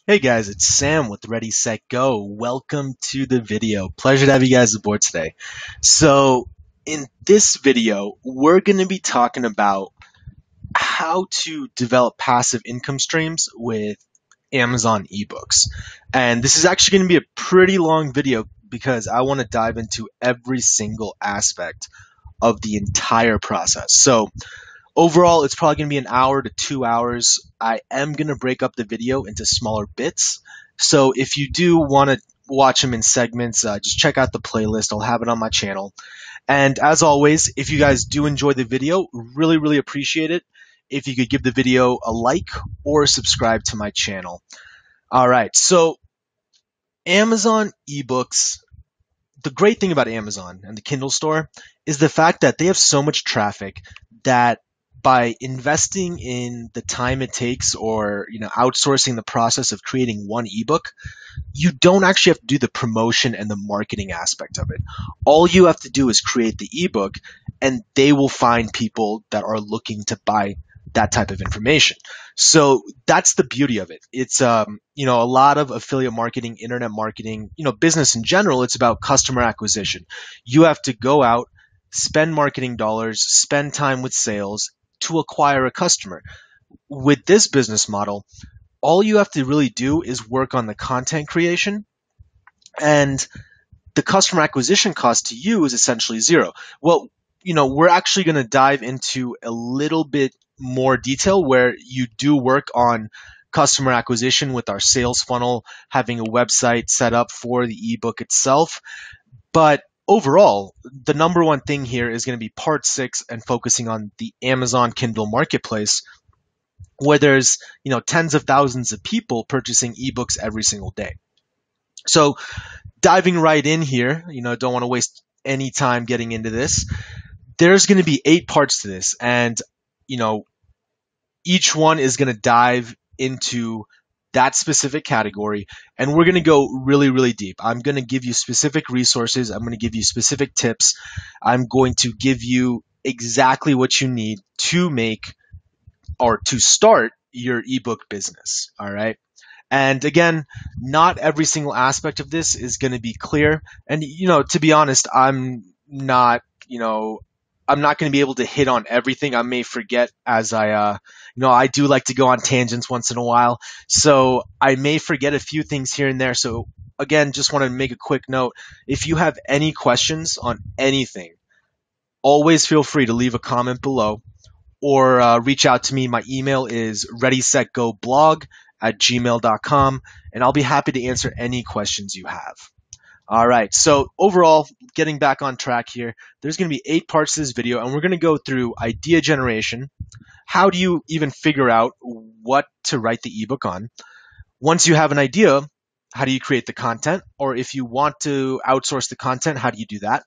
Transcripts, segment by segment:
Hey guys, it's Sam with Ready, Set, Go. Welcome to the video. Pleasure to have you guys aboard today. So, in this video, we're going to be talking about how to develop passive income streams with Amazon ebooks. And this is actually going to be a pretty long video because I want to dive into every single aspect of the entire process. So, overall, it's probably going to be an hour to 2 hours. I am going to break up the video into smaller bits. So if you do want to watch them in segments, just check out the playlist. I'll have it on my channel. And as always, if you guys do enjoy the video, really appreciate it if you could give the video a like or subscribe to my channel. All right, so Amazon ebooks. The great thing about Amazon and the Kindle store is the fact that they have so much traffic that by investing in the time it takes or outsourcing the process of creating one ebook, you don't actually have to do the promotion and the marketing aspect of it. All you have to do is create the ebook and they will find people that are looking to buy that type of information. So that's the beauty of it. It's a lot of affiliate marketing, internet marketing, business in general. It's about customer acquisition. You have to go out, spend marketing dollars, spend time with sales to acquire a customer. With this business model, all you have to really do is work on the content creation, and the customer acquisition cost to you is essentially zero. Well, we're actually going to dive into a little bit more detail where you do work on customer acquisition with our sales funnel, having a website set up for the ebook itself. But overall, the number one thing here is going to be part 6 and focusing on the Amazon Kindle marketplace, where there's tens of thousands of people purchasing ebooks every single day. So diving right in here, don't want to waste any time getting into this. There's going to be 8 parts to this, and each one is going to dive into that specific category, and we're going to go really deep. I'm going to give you specific resources. I'm going to give you specific tips. I'm going to give you exactly what you need to make or to start your ebook business. All right. And again, not every single aspect of this is going to be clear. And, to be honest, I'm not going to be able to hit on everything. I may forget as I do like to go on tangents once in a while. So I may forget a few things here and there. So again, just want to make a quick note. If you have any questions on anything, always feel free to leave a comment below or reach out to me. My email is readysetgoblog@gmail.com, and I'll be happy to answer any questions you have. All right, so overall, getting back on track here, there's going to be 8 parts to this video, and we're going to go through idea generation. How do you even figure out what to write the ebook on? Once you have an idea, how do you create the content? Or if you want to outsource the content, how do you do that?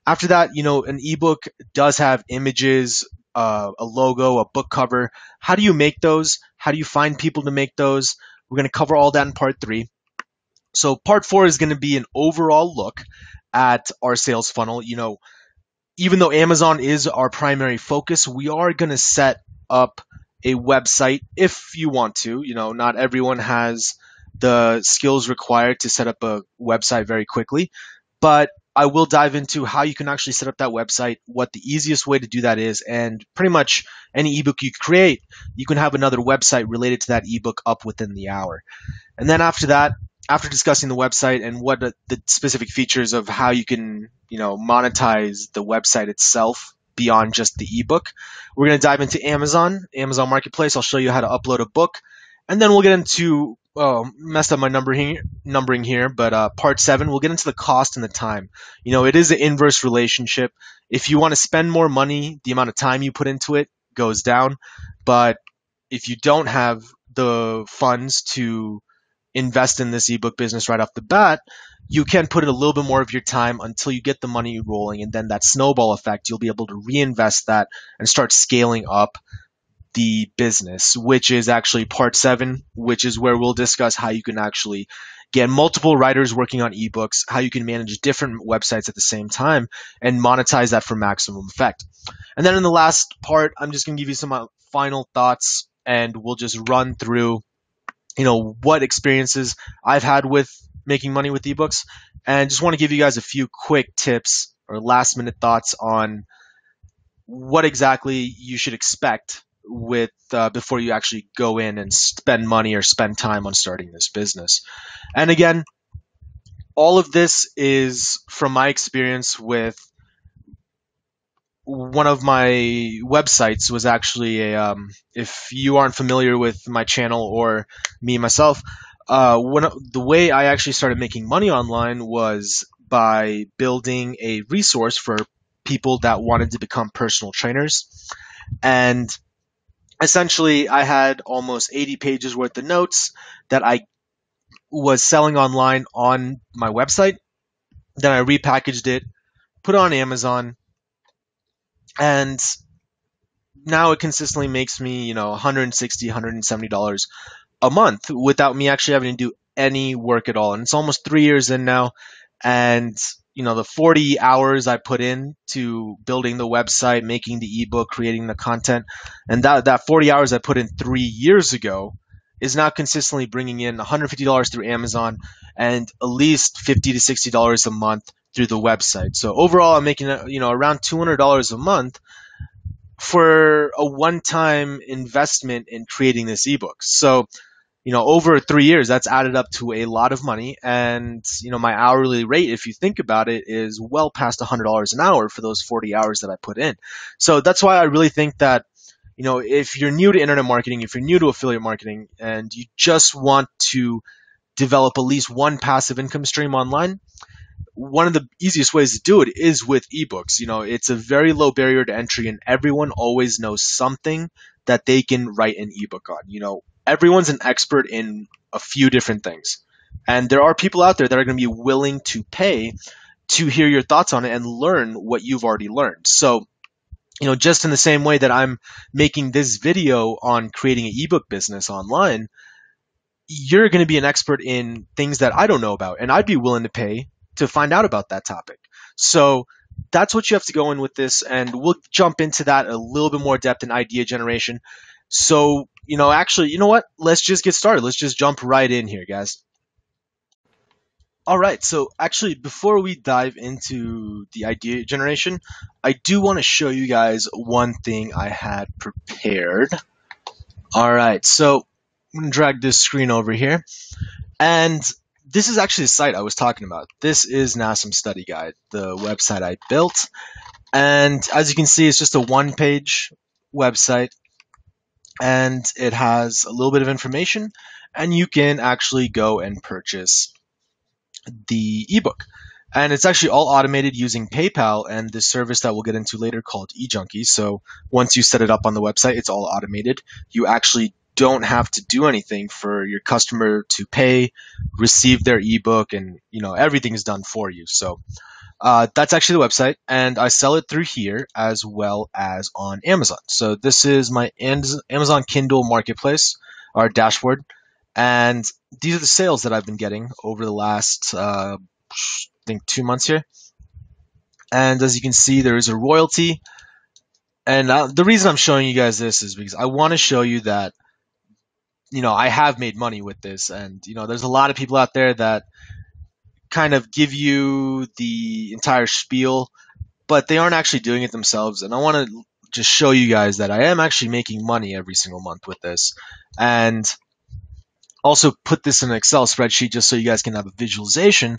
After that, an ebook does have images, a logo, a book cover. How do you make those? How do you find people to make those? We're going to cover all that in part 3. So part 4 is going to be an overall look at our sales funnel. Even though Amazon is our primary focus, we are going to set up a website if you want to. Not everyone has the skills required to set up a website very quickly, but I will dive into how you can actually set up that website, what the easiest way to do that is, and pretty much any ebook you create, you can have another website related to that ebook up within the hour. And then after that, after discussing the website and what the specific features of how you can, monetize the website itself beyond just the ebook, we're going to dive into Amazon Marketplace. I'll show you how to upload a book, and then we'll get into messed up my numbering here, but part 7, we'll get into the cost and the time. It is an inverse relationship. If you want to spend more money, the amount of time you put into it goes down. But if you don't have the funds to invest in this ebook business right off the bat, you can put in a little bit more of your time until you get the money rolling, and then that snowball effect, you'll be able to reinvest that and start scaling up the business, which is actually part 7, which is where we'll discuss how you can actually get multiple writers working on ebooks, how you can manage different websites at the same time, and monetize that for maximum effect. And then in the last part, I'm just going to give you some final thoughts, and we'll just run through what experiences I've had with making money with ebooks, and just want to give you guys a few quick tips or last minute thoughts on what exactly you should expect with before you actually go in and spend money or spend time on starting this business. And again, all of this is from my experience with one of my websites was actually if you aren't familiar with my channel or me myself, the way I actually started making money online was by building a resource for people that wanted to become personal trainers. And essentially, I had almost 80 pages worth of notes that I was selling online on my website. Then I repackaged it, put it on Amazon, and now it consistently makes me, $160, $170 a month without me actually having to do any work at all. And it's almost 3 years in now. And, the 40 hours I put in to building the website, making the ebook, creating the content, and that 40 hours I put in 3 years ago is now consistently bringing in $150 through Amazon and at least $50 to $60 a month through the website. So overall, I'm making, around $200 a month for a one-time investment in creating this ebook. So, over 3 years, that's added up to a lot of money. And, my hourly rate, if you think about it, is well past $100 an hour for those 40 hours that I put in. So that's why I really think that, if you're new to internet marketing, if you're new to affiliate marketing, and you just want to develop at least one passive income stream online, one of the easiest ways to do it is with ebooks. It's a very low barrier to entry, and everyone always knows something that they can write an ebook on. Everyone's an expert in a few different things. And there are people out there that are going to be willing to pay to hear your thoughts on it and learn what you've already learned. So, just in the same way that I'm making this video on creating an ebook business online, you're going to be an expert in things that I don't know about, and I'd be willing to pay to find out about that topic. So that's what you have to go in with this, and we'll jump into that a little bit more depth in idea generation. So, actually, you know what? Let's just get started. Let's just jump right in here, guys. All right. So, actually, before we dive into the idea generation, I do want to show you guys one thing I had prepared. All right. So, I'm going to drag this screen over here. And this is actually the site I was talking about. This is NASM Study Guide, the website I built. And as you can see, it's just a one-page website. And it has a little bit of information, and you can actually go and purchase the ebook. And it's actually all automated using PayPal and this service that we'll get into later called eJunkie. So once you set it up on the website, it's all automated. You actually don't have to do anything for your customer to pay, receive their ebook, and everything is done for you. So that's actually the website, and I sell it through here as well as on Amazon. So this is my Amazon Kindle marketplace, our dashboard, and these are the sales that I've been getting over the last, I think, 2 months here. And as you can see, there is a royalty. And the reason I'm showing you guys this is because I want to show you that, I have made money with this. And, there's a lot of people out there that kind of give you the entire spiel, but they aren't actually doing it themselves. And I want to just show you guys that I am actually making money every single month with this. And also put this in an Excel spreadsheet just so you guys can have a visualization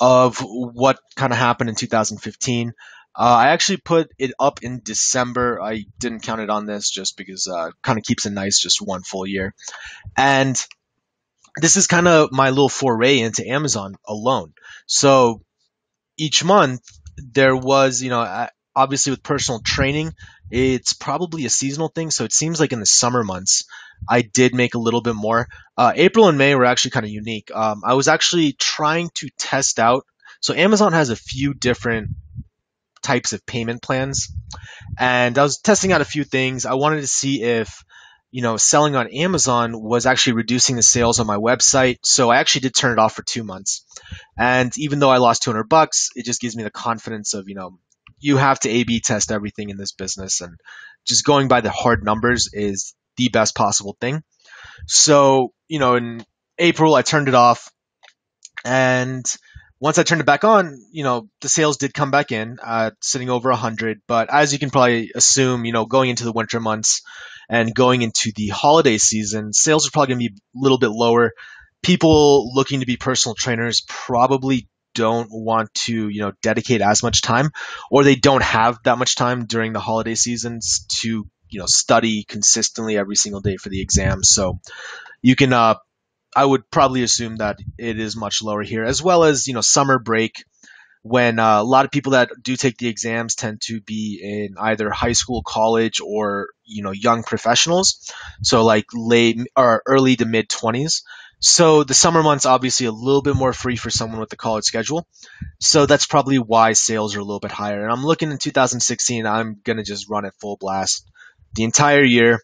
of what kind of happened in 2015. I actually put it up in December. I didn't count it on this just because it kind of keeps it nice, just one full year. And this is kind of my little foray into Amazon alone. So each month there was, obviously with personal training, it's probably a seasonal thing. So it seems like in the summer months, I did make a little bit more. April and May were actually kind of unique. I was actually trying to test out. So Amazon has a few different types of payment plans, and I was testing out a few things. I wanted to see if, selling on Amazon was actually reducing the sales on my website. So I actually did turn it off for 2 months. And even though I lost $200, it just gives me the confidence of, you have to A/B test everything in this business, and just going by the hard numbers is the best possible thing. So, in April, I turned it off, and once I turned it back on, the sales did come back in, sitting over 100. But as you can probably assume, going into the winter months and going into the holiday season, sales are probably going to be a little bit lower. People looking to be personal trainers probably don't want to, dedicate as much time, or they don't have that much time during the holiday seasons to, study consistently every single day for the exams. So you can, I would probably assume that it is much lower here, as well as, summer break, when a lot of people that do take the exams tend to be in either high school, college, or, young professionals. So like late or early to mid 20s. So the summer months obviously a little bit more free for someone with a college schedule. So that's probably why sales are a little bit higher. And I'm looking in 2016, I'm going to just run it full blast the entire year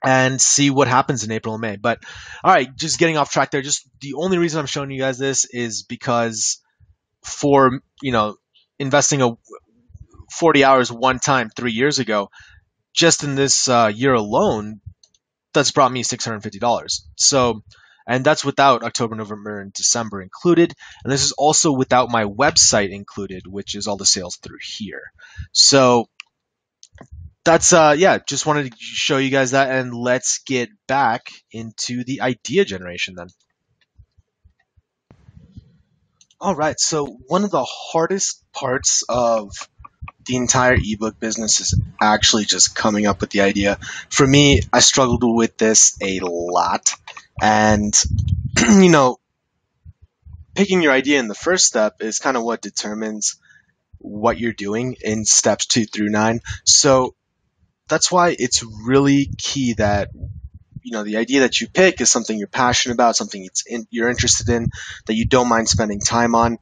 and see what happens in April and May. But all right, just getting off track there. Just the only reason I'm showing you guys this is because for, investing 40 hours one time 3 years ago, just in this year alone, that's brought me $650. So, and that's without October, November, and December included. And this is also without my website included, which is all the sales through here. So that's just wanted to show you guys that, and let's get back into the idea generation then. All right, so one of the hardest parts of the entire ebook business is actually just coming up with the idea. For me, I struggled with this a lot, and picking your idea in the first step is kind of what determines what you're doing in steps 2 through 9. So that's why it's really key that the idea that you pick is something you're passionate about, something you're interested in, that you don't mind spending time on.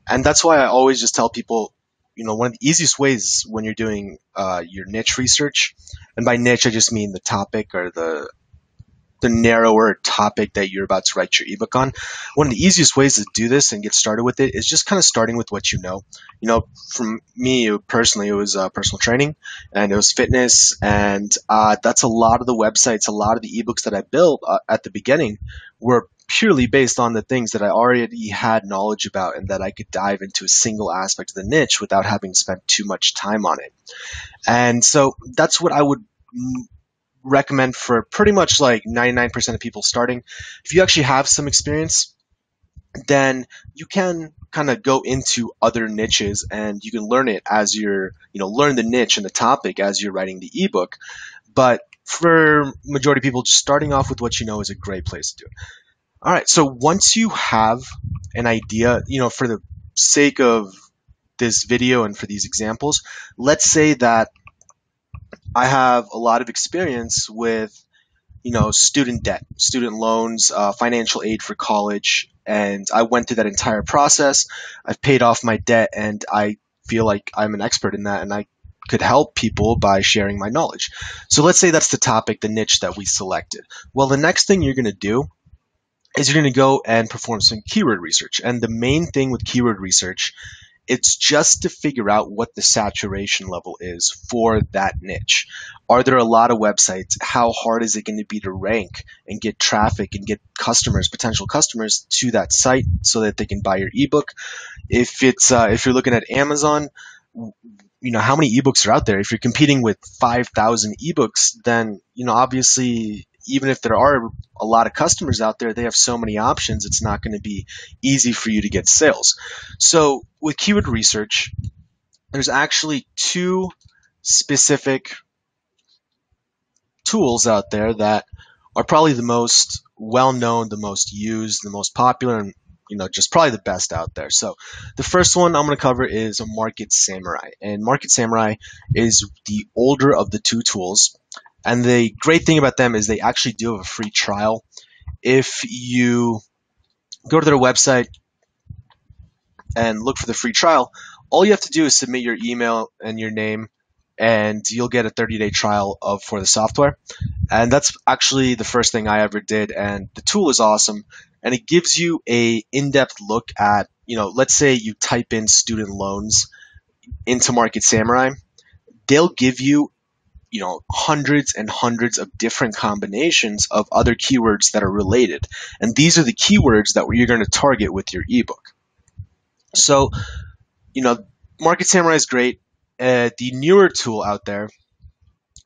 And that's why I always just tell people, one of the easiest ways when you're doing your niche research, and by niche I just mean the topic or the narrower topic that you're about to write your ebook on. One of the easiest ways to do this and get started with it is just kind of starting with what you know. From me personally, it was personal training, and it was fitness, and that's a lot of the websites, a lot of the ebooks that I built at the beginning were purely based on the things that I already had knowledge about and that I could dive into a single aspect of the niche without having spent too much time on it. And so that's what I would recommend for pretty much like 99% of people starting. If you actually have some experience, then you can kind of go into other niches and you can learn it as you're, learn the niche and the topic as you're writing the ebook. But for majority of people, just starting off with what you know is a great place to do it. All right, so once you have an idea, for the sake of this video and for these examples, let's say that I have a lot of experience with, student debt, student loans, financial aid for college, and I went through that entire process. I've paid off my debt, and I feel like I'm an expert in that, and I could help people by sharing my knowledge. So let's say that's the topic, the niche that we selected. Well, the next thing you're going to do is you're going to go and perform some keyword research. And the main thing with keyword research, it's just to figure out what the saturation level is for that niche. Are there a lot of websites? How hard is it going to be to rank and get traffic and get customers, potential customers to that site so that they can buy your ebook? If you're looking at Amazon, how many ebooks are out there? If you're competing with 5,000 ebooks, then, obviously, even if there are a lot of customers out there, they have so many options, it's not going to be easy for you to get sales. So with keyword research, there's actually 2 specific tools out there that are probably the most well-known, the most used, the most popular, and just probably the best out there. So the first one I'm going to cover is a Market Samurai. And Market Samurai is the older of the 2 tools. And the great thing about them is they actually do have a free trial. If you go to their website and look for the free trial, all you have to do is submit your email and your name, and you'll get a 30-day trial for the software. And that's actually the first thing I ever did, and the tool is awesome. And it gives you a in-depth look at, let's say you type in student loans into Market Samurai. They'll give you hundreds and hundreds of different combinations of other keywords that are related. And these are the keywords that you're going to target with your ebook. So, Market Samurai is great. The newer tool out there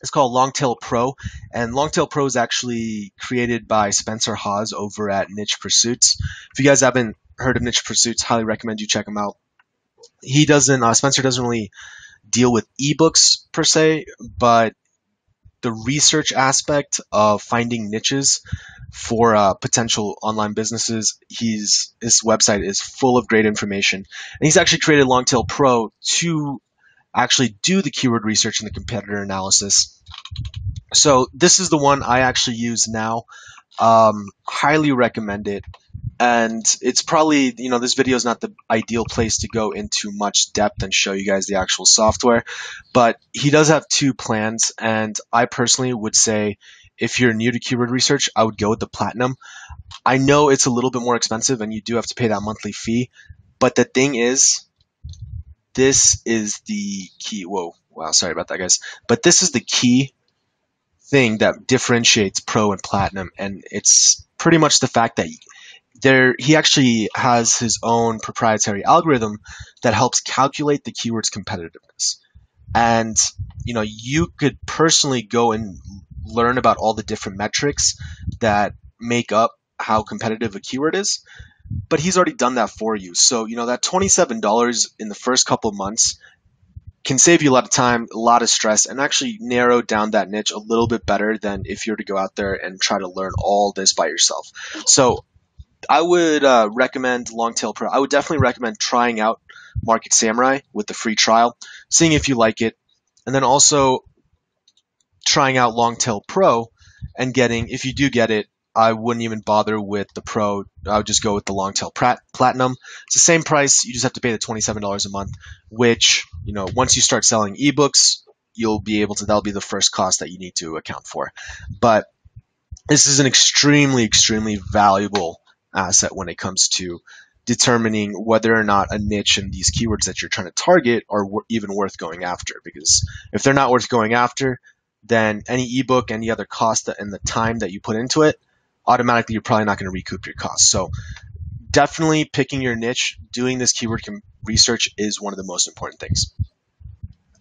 is called Longtail Pro, and Longtail Pro is actually created by Spencer Hawes over at Niche Pursuits. If you guys haven't heard of Niche Pursuits, highly recommend you check him out. Spencer doesn't really deal with ebooks per se, but the research aspect of finding niches for potential online businesses, his website is full of great information. And he's actually created Longtail Pro to actually do the keyword research and the competitor analysis. So this is the one I actually use now. Highly recommend it. And it's probably, this video is not the ideal place to go into much depth and show you guys the actual software, but he does have two plans. And I personally would say, if you're new to keyword research, I would go with the Platinum. I know it's a little bit more expensive and you do have to pay that monthly fee, but the thing is, this is the key. Whoa, wow, sorry about that, guys. But this is the key thing that differentiates Pro and Platinum, and it's pretty much the fact that he actually has his own proprietary algorithm that helps calculate the keyword's competitiveness. And, you could personally go and learn about all the different metrics that make up how competitive a keyword is, but he's already done that for you. So, that $27 in the first couple of months can save you a lot of time, a lot of stress, and actually narrow down that niche a little bit better than if you were to go out there and try to learn all this by yourself. So I would recommend Longtail Pro. I would definitely recommend trying out Market Samurai with the free trial, seeing if you like it, and then also trying out Longtail Pro and if you do get it, I wouldn't even bother with the Pro. I would just go with the Longtail Platinum. It's the same price. You just have to pay the $27 a month, which, once you start selling ebooks, that'll be the first cost that you need to account for. But this is an extremely, extremely valuable asset when it comes to determining whether or not a niche and these keywords that you're trying to target are even worth going after. Because if they're not worth going after, then any ebook, any other cost and the time that you put into it, automatically you're probably not going to recoup your costs. So definitely picking your niche, doing this keyword research is one of the most important things.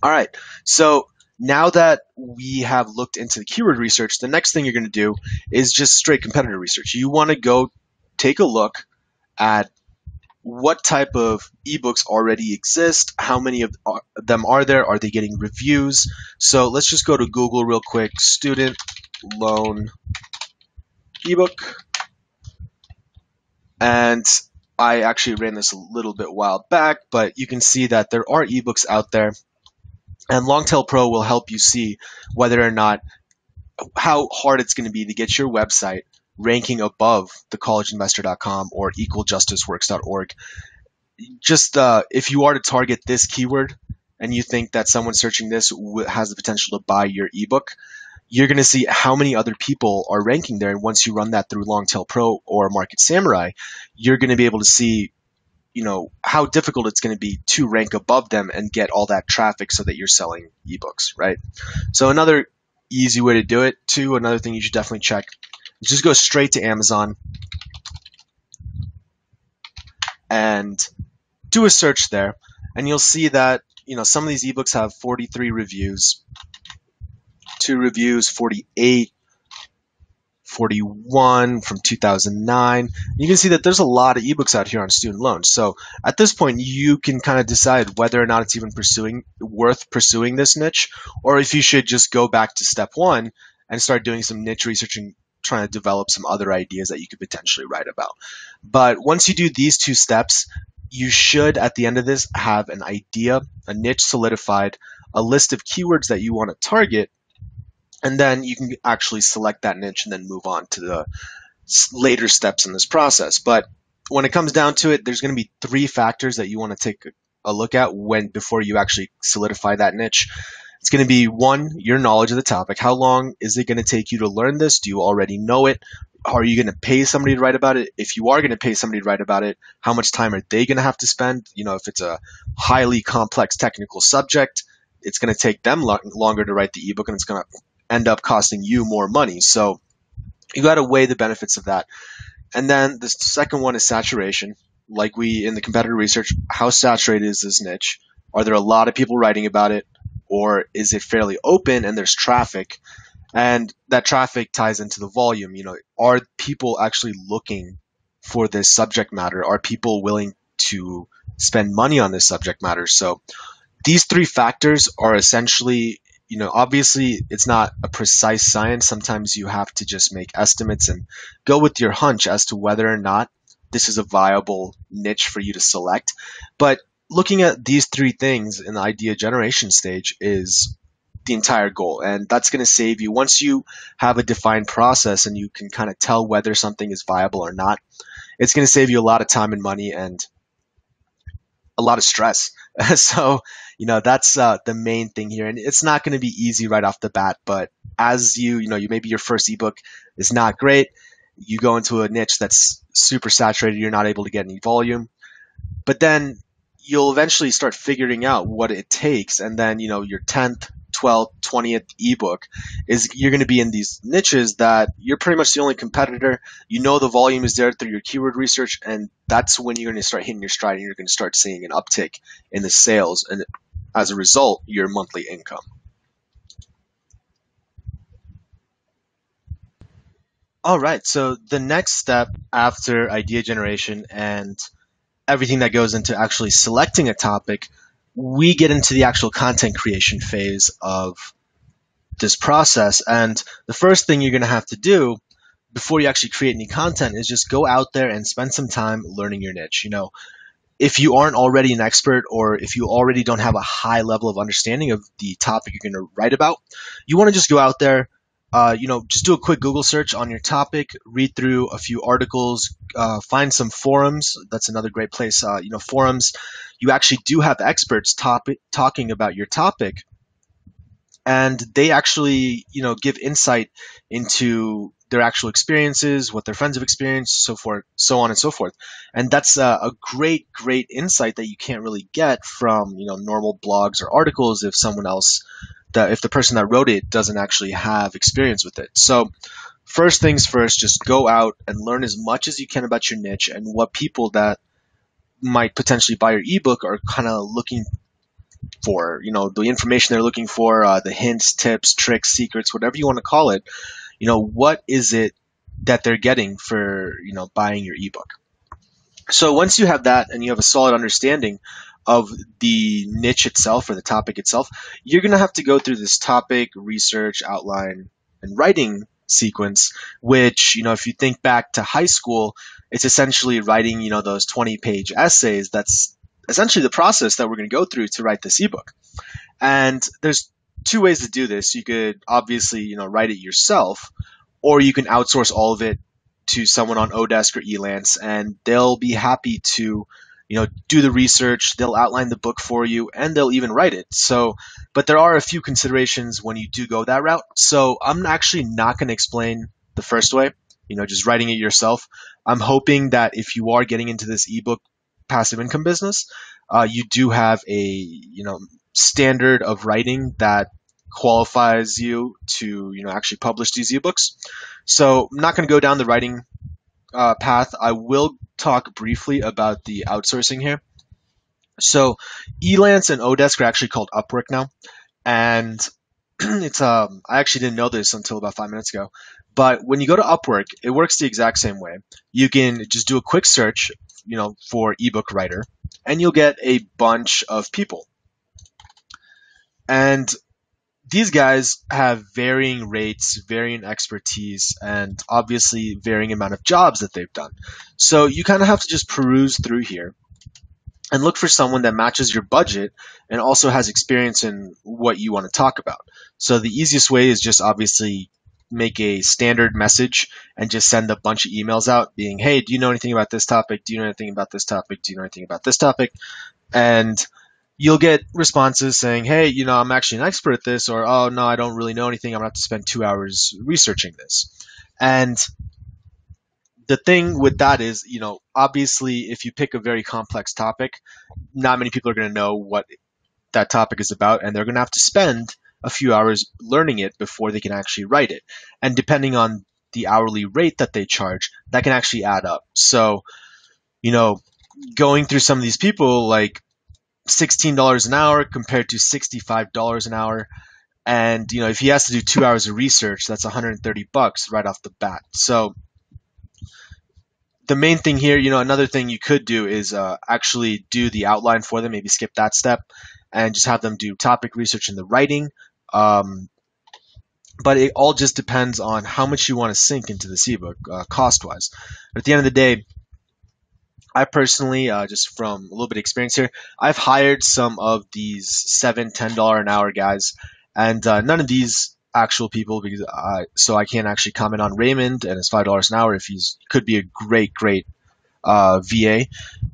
All right, so now that we have looked into the keyword research, the next thing you're going to do is just straight competitor research. You want to go take a look at what type of ebooks already exist, how many of them are there, are they getting reviews? So let's just go to Google real quick, student loan ebook, and I actually ran this a little bit while back, but you can see that there are ebooks out there, and Longtail Pro will help you see whether or not how hard it's going to be to get your website ranking above thecollegeinvestor.com or equaljusticeworks.org. Just if you are to target this keyword and you think that someone searching this has the potential to buy your ebook, you're going to see how many other people are ranking there. And once you run that through Longtail Pro or Market Samurai, you're going to be able to see, how difficult it's going to be to rank above them and get all that traffic so that you're selling ebooks, right? So another easy way to do it too, another thing you should definitely check, is just go straight to Amazon and do a search there. And you'll see that, some of these ebooks have 43 reviews, 2 reviews, 48, 41 from 2009. You can see that there's a lot of ebooks out here on student loans. So at this point, you can kind of decide whether or not it's even worth pursuing this niche, or if you should just go back to step 1 and start doing some niche research and trying to develop some other ideas that you could potentially write about. But once you do these 2 steps, you should, at the end of this, have an idea, a niche solidified, a list of keywords that you want to target, and then you can actually select that niche and then move on to the later steps in this process. But when it comes down to it, there's going to be 3 factors that you want to take a look at before you actually solidify that niche. It's going to be 1, your knowledge of the topic. How long is it going to take you to learn this? Do you already know it? Are you going to pay somebody to write about it? If you are going to pay somebody to write about it, how much time are they going to have to spend? If it's a highly complex technical subject, it's going to take them longer to write the ebook, and it's going to end up costing you more money. So you got to weigh the benefits of that. And then the second one is saturation. Like we in the competitor research, how saturated is this niche? Are there a lot of people writing about it, or is it fairly open and there's traffic? And that traffic ties into the volume. Are people actually looking for this subject matter? Are people willing to spend money on this subject matter? So these three factors are essentially, obviously it's not a precise science. Sometimes you have to just make estimates and go with your hunch as to whether or not this is a viable niche for you to select. But looking at these three things in the idea generation stage is the entire goal. And that's going to save you, once you have a defined process and you can kind of tell whether something is viable or not, it's going to save you a lot of time and money and a lot of stress. So, that's the main thing here. And it's not going to be easy right off the bat, but as you maybe your first ebook is not great, you go into a niche that's super saturated, you're not able to get any volume, but then you'll eventually start figuring out what it takes. And then, your 10th, 12th, 20th ebook you're going to be in these niches that you're pretty much the only competitor. The volume is there through your keyword research, and that's when you're going to start hitting your stride and you're going to start seeing an uptick in the sales, and as a result, your monthly income. All right. So the next step after idea generation and everything that goes into actually selecting a topic, we get into the actual content creation phase of this process. And the first thing you're going to have to do before you actually create any content is just go out there and spend some time learning your niche. If you aren't already an expert, or if you already don't have a high level of understanding of the topic you're going to write about, you want to just go out there, just do a quick Google search on your topic, read through a few articles, find some forums. That's another great place. Forums, you actually do have experts talking about your topic, and they actually, give insight into their actual experiences, what their friends have experienced, so forth, so on and so forth. And that's a great insight that you can't really get from, normal blogs or articles if someone else, if the person that wrote it doesn't actually have experience with it. So first things first, just go out and learn as much as you can about your niche and what people that might potentially buy your ebook are kind of looking for, the information they're looking for, the hints, tips, tricks, secrets, whatever you want to call it. What is it that they're getting for, buying your ebook? So once you have that and you have a solid understanding of the niche itself or the topic itself, you're going to have to go through this topic, research, outline, and writing sequence, which, if you think back to high school, it's essentially writing, those 20-page essays. That's essentially the process that we're going to go through to write this ebook. And there's two ways to do this. You could obviously, write it yourself, or you can outsource all of it to someone on Odesk or Elance, and they'll be happy to, do the research. They'll outline the book for you, and they'll even write it. So, but there are a few considerations when you do go that route. So I'm actually not going to explain the first way, just writing it yourself. I'm hoping that if you are getting into this ebook passive income business, you do have a, standard of writing that qualifies you to, actually publish these ebooks. So I'm not going to go down the writing path. I will talk briefly about the outsourcing here. So Elance and Odesk are actually called Upwork now, and it's I actually didn't know this until about 5 minutes ago. But when you go to Upwork, it works the exact same way. You can just do a quick search, for ebook writer, and you'll get a bunch of people. And these guys have varying rates, varying expertise, and obviously varying amount of jobs that they've done. So you kind of have to just peruse through here and look for someone that matches your budget and also has experience in what you want to talk about. So the easiest way is just obviously make a standard message and just send a bunch of emails out being, hey, do you know anything about this topic? Do you know anything about this topic? Do you know anything about this topic? And you'll get responses saying, hey, I'm actually an expert at this, or, oh, no, I don't really know anything. I'm going to have to spend 2 hours researching this. And the thing with that is, obviously, if you pick a very complex topic, not many people are going to know what that topic is about, and they're going to have to spend a few hours learning it before they can actually write it. And depending on the hourly rate that they charge, that can actually add up. So, you know, going through some of these people, like $16 an hour compared to $65 an hour. And, if he has to do 2 hours of research, that's $130 right off the bat. So the main thing here, another thing you could do is actually do the outline for them, maybe skip that step and just have them do topic research in the writing. But it all just depends on how much you want to sink into this ebook cost-wise. But at the end of the day, I personally, just from a little bit of experience here, I've hired some of these $7, $10 an hour guys, and none of these actual people, because so I can't actually comment on Raymond and his $5 an hour if could be a great VA.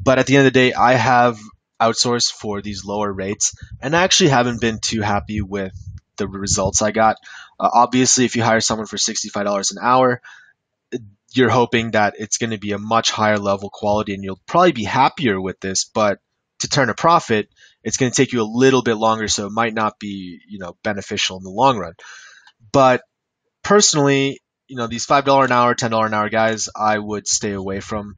But at the end of the day, I have outsourced for these lower rates, and I actually haven't been too happy with the results I got. Obviously, if you hire someone for $65 an hour, you're hoping that it's going to be a much higher level quality and you'll probably be happier with this. But to turn a profit, it's going to take you a little bit longer, so it might not be, beneficial in the long run. But personally, these $5 an hour, $10 an hour guys, I would stay away from.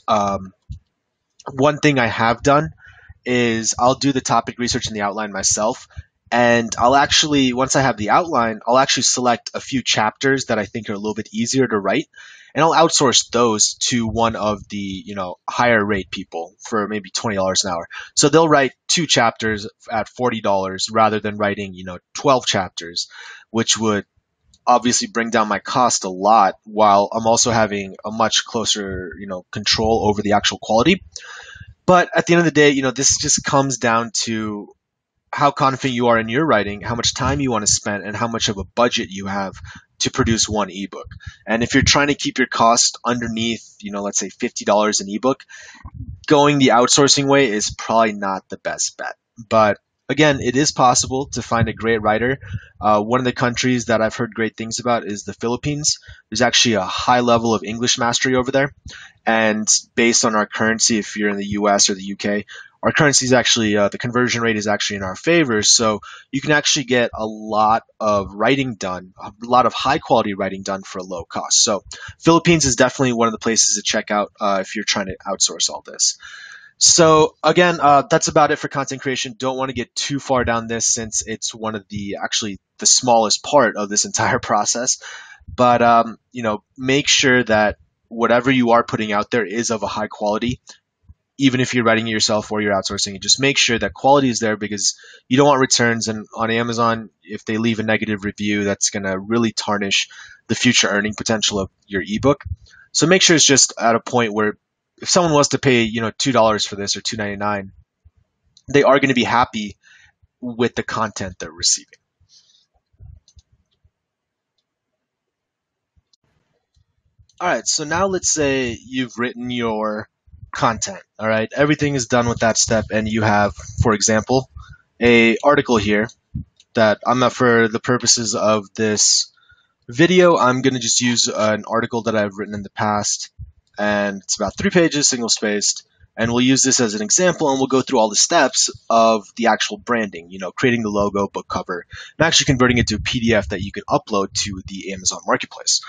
One thing I have done is I'll do the topic research and the outline myself. And I'll actually, once I have the outline, I'll actually select a few chapters that I think are a little bit easier to write. And I'll outsource those to one of the, higher rate people for maybe $20 an hour. So they'll write 2 chapters at $40 rather than writing, 12 chapters, which would obviously bring down my cost a lot, while I'm also having a much closer, control over the actual quality. But at the end of the day, this just comes down to how confident you are in your writing, how much time you want to spend, and how much of a budget you have to produce one ebook. And if you're trying to keep your cost underneath, let's say $50 an ebook, going the outsourcing way is probably not the best bet. But again, it is possible to find a great writer. One of the countries that I've heard great things about is the Philippines. There's actually a high level of English mastery over there. And based on our currency, if you're in the US or the UK, our currency is actually, the conversion rate is actually in our favor. So you can actually get a lot of writing done, a lot of high quality writing done for a low cost. So Philippines is definitely one of the places to check out if you're trying to outsource all this. So again, that's about it for content creation. Don't want to get too far down this since it's one of the smallest part of this entire process. But make sure that whatever you are putting out there is of a high quality. Even if you're writing it yourself or you're outsourcing it, just make sure that quality is there, because you don't want returns. And on Amazon, if they leave a negative review, that's going to really tarnish the future earning potential of your ebook. So make sure it's just at a point where if someone was to pay, $2 for this or $2.99, they are going to be happy with the content they're receiving. All right, so now let's say you've written your content. All right, everything is done with that step, and you have, for example, a article here that I'm not, for the purposes of this video, I'm going to just use an article that I've written in the past, and it's about 3 pages, single spaced, and we'll use this as an example, and we'll go through all the steps of the actual branding, creating the logo, book cover, and actually converting it to a PDF that you can upload to the Amazon Marketplace.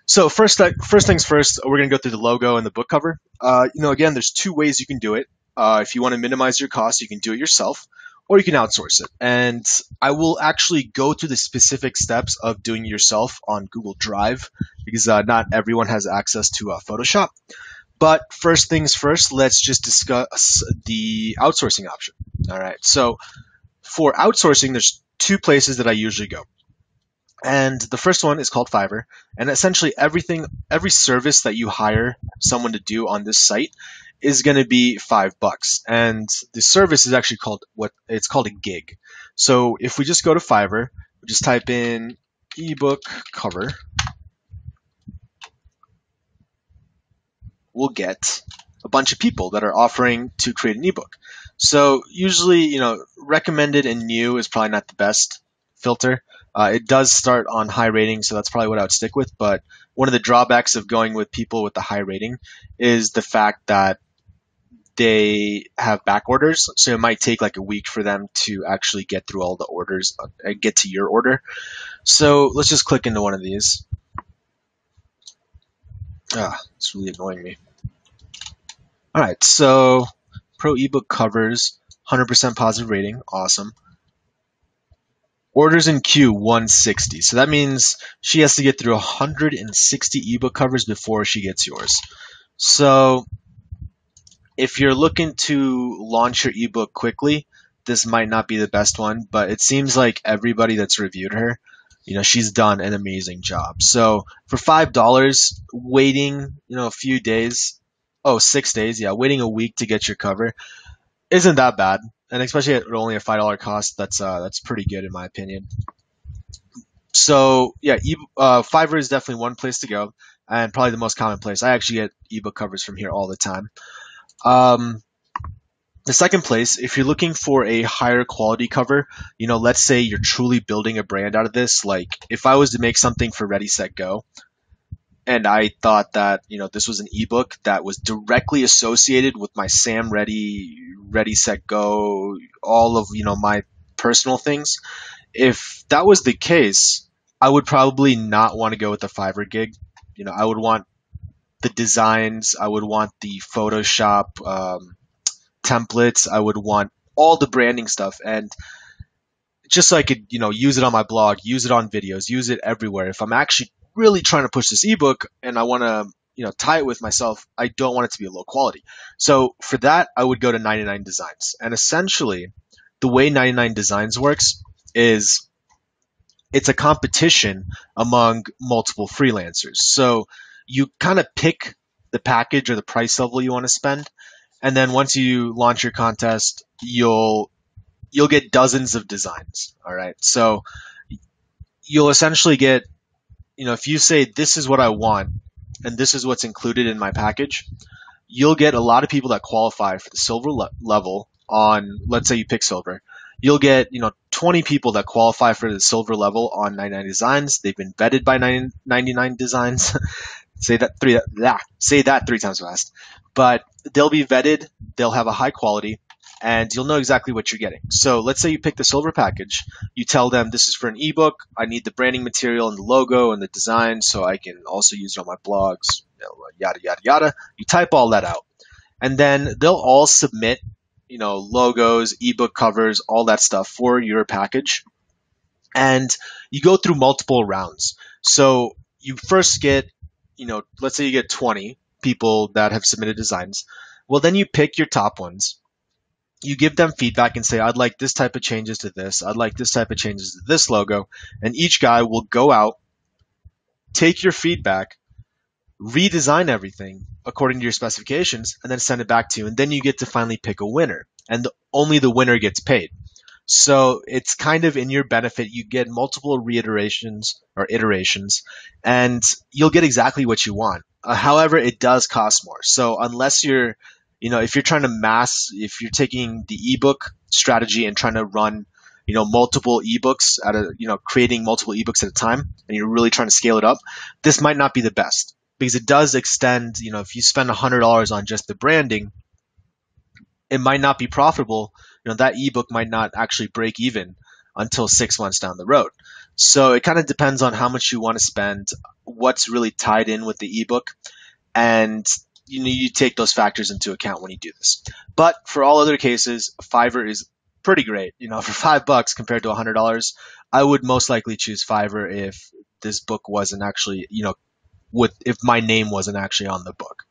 So first things first, we're going to go through the logo and the book cover. Again, there's 2 ways you can do it. If you want to minimize your costs, you can do it yourself, or you can outsource it. And I will actually go through the specific steps of doing it yourself on Google Drive, because not everyone has access to Photoshop. But first things first, let's just discuss the outsourcing option. All right. So for outsourcing, there's 2 places that I usually go. And the first one is called Fiverr. And essentially every service that you hire someone to do on this site is going to be $5. And the service is actually called a gig. So if we just go to Fiverr, we just type in ebook cover, we'll get a bunch of people that are offering to create an ebook. So usually, recommended and new is probably not the best filter. It does start on high rating, so that's probably what I would stick with. But one of the drawbacks of going with people with the high rating is the fact that they have back orders, so it might take like a week for them to actually get through all the orders and get to your order. So let's just click into one of these. It's really annoying me. All right, so Pro ebook covers, 100% positive rating, awesome. Orders in queue 160. So that means she has to get through 160 ebook covers before she gets yours. So if you're looking to launch your ebook quickly, this might not be the best one, but it seems like everybody that's reviewed her, she's done an amazing job. So for $5, waiting, a few days, 6 days, yeah, waiting a week to get your cover isn't that bad. And especially at only a $5 cost, that's pretty good in my opinion. So yeah, Fiverr is definitely one place to go, and probably the most common place. I actually get ebook covers from here all the time. The second place, if you're looking for a higher quality cover, let's say you're truly building a brand out of this. Like if I was to make something for Ready, Set, Go, and I thought that, this was an ebook that was directly associated with my Sam Ready, Ready, Set, Go, all of, my personal things. If that was the case, I would probably not want to go with the Fiverr gig. I would want the designs, I would want the Photoshop templates, I would want all the branding stuff, and just so I could, use it on my blog, use it on videos, use it everywhere. If I'm actually really trying to push this ebook and I want to, tie it with myself, I don't want it to be a low quality. So for that, I would go to 99 Designs. And essentially, the way 99 Designs works is it's a competition among multiple freelancers. So you kind of pick the package or the price level you want to spend, and then once you launch your contest, you'll get dozens of designs. All right. So you'll essentially get, if you say this is what I want and this is what's included in my package, you'll get a lot of people that qualify for the silver level on, let's say you pick silver. You'll get, 20 people that qualify for the silver level on 99 Designs. They've been vetted by 99 Designs. Say that three times fast. But they'll be vetted, they'll have a high quality, and you'll know exactly what you're getting. So let's say you pick the silver package. You tell them this is for an ebook. I need the branding material and the logo and the design so I can also use it on my blogs, yada, yada, yada. You type all that out. And then they'll all submit, logos, ebook covers, all that stuff for your package. And you go through multiple rounds. So you first get, let's say you get 20 people that have submitted designs. Well, then you pick your top ones. You give them feedback and say, I'd like this type of changes to this. I'd like this type of changes to this logo. And each guy will go out, take your feedback, redesign everything according to your specifications, and then send it back to you. And then you get to finally pick a winner. And only the winner gets paid. So it's kind of in your benefit. You get multiple reiterations or iterations, and you'll get exactly what you want. However, it does cost more. So unless you're, if you're trying to if you're taking the ebook strategy and trying to run, multiple ebooks creating multiple ebooks at a time, and you're really trying to scale it up, this might not be the best because it does extend, if you spend $100 on just the branding, it might not be profitable. That ebook might not actually break even until 6 months down the road. So it kind of depends on how much you want to spend, what's really tied in with the ebook, and you take those factors into account when you do this. But for all other cases, Fiverr is pretty great. For $5 compared to $100, I would most likely choose Fiverr if this book wasn't actually, if my name wasn't actually on the book.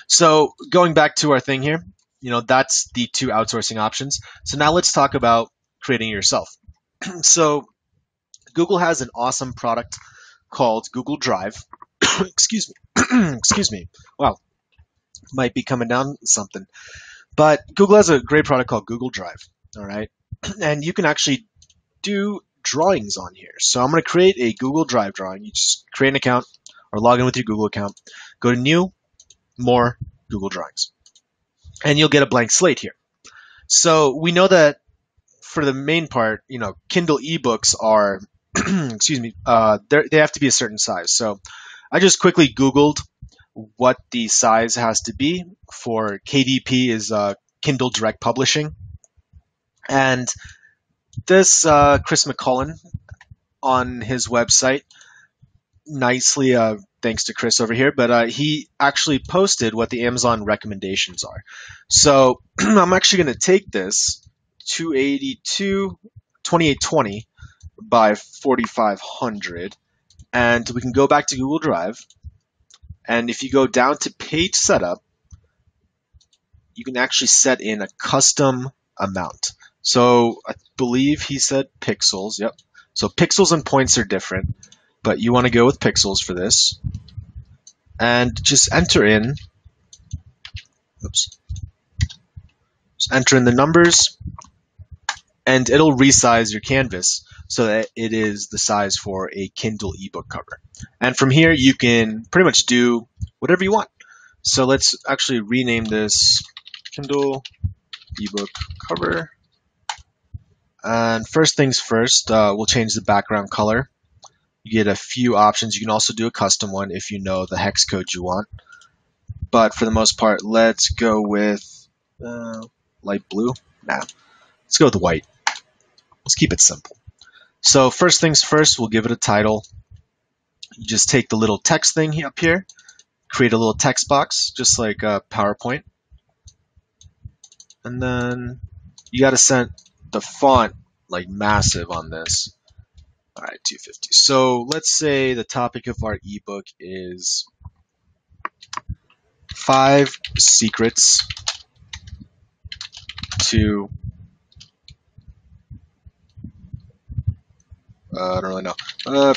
So going back to our thing here, that's the two outsourcing options. So now let's talk about creating it yourself. So Google has an awesome product called Google Drive. Excuse me. Excuse me. Wow. Might be coming down something. But Google has a great product called Google Drive. All right. And you can actually do drawings on here. So I'm going to create a Google Drive drawing. You just create an account or log in with your Google account. Go to New, More, Google Drawings. And you'll get a blank slate here. So we know that for the main part, Kindle ebooks are, excuse me, they have to be a certain size. So I just quickly Googled what the size has to be. For KDP is Kindle Direct Publishing. And this Chris McCullen on his website, nicely, thanks to Chris over here, but he actually posted what the Amazon recommendations are. So I'm actually going to take this 2820 by 4500, and we can go back to Google Drive. And if you go down to page setup, you can actually set in a custom amount. So I believe he said pixels. Yep. So pixels and points are different, but you want to go with pixels for this. And just enter in, just enter in the numbers, and it'll resize your canvas so that it is the size for a Kindle ebook cover. And from here, you can pretty much do whatever you want. So let's actually rename this Kindle ebook cover. And first things first, we'll change the background color. You get a few options. You can also do a custom one if you know the hex code you want. But for the most part, let's go with light blue. Nah, let's go with white. Let's keep it simple. So first things first, we'll give it a title. You just take the little text thing up here, create a little text box, just like PowerPoint. And then you got to set the font like massive on this. All right, 250. So let's say the topic of our ebook is 5 secrets to I don't really know.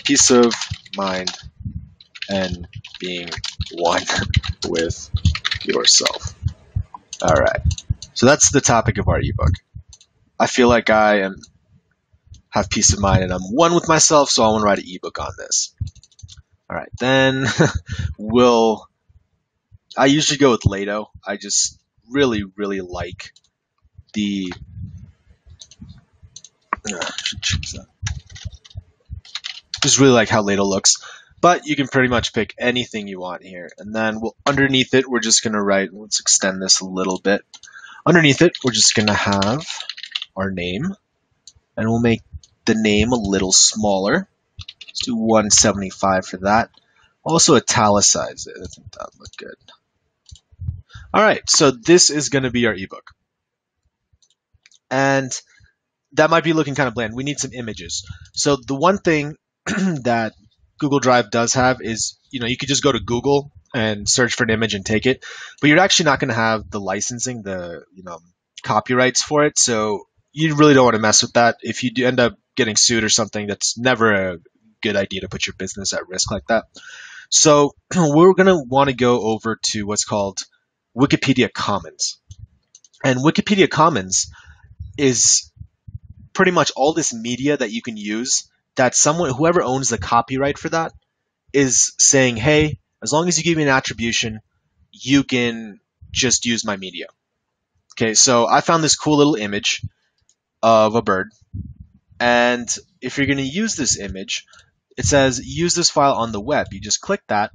Peace of mind and being one with yourself. All right. So that's the topic of our ebook. I feel like I have peace of mind and I'm one with myself, so I want to write an ebook on this. All right. Then I usually go with Lato. I just really, really like the should choose that. Just really like how Lato looks, but you can pretty much pick anything you want here. And then underneath it, we're just going to write, let's extend this a little bit. Underneath it, we're just going to have our name, and we'll make the name a little smaller. Let's do 175 for that. Also italicize it. I think that would look good. All right, so this is going to be our ebook. And that might be looking kind of bland. We need some images. So the one thing that Google Drive does have is, you could just go to Google and search for an image and take it, but you're actually not going to have the licensing, the copyrights for it. So you really don't want to mess with that. If you do end up getting sued or something, that's never a good idea to put your business at risk like that. So we're going to want to go over to what's called Wikipedia Commons. And Wikipedia Commons is pretty much all this media that you can use that whoever owns the copyright for that is saying, hey, as long as you give me an attribution, you can just use my media. Okay, so I found this cool little image of a bird. And if you're going to use this image, it says use this file on the web. You just click that,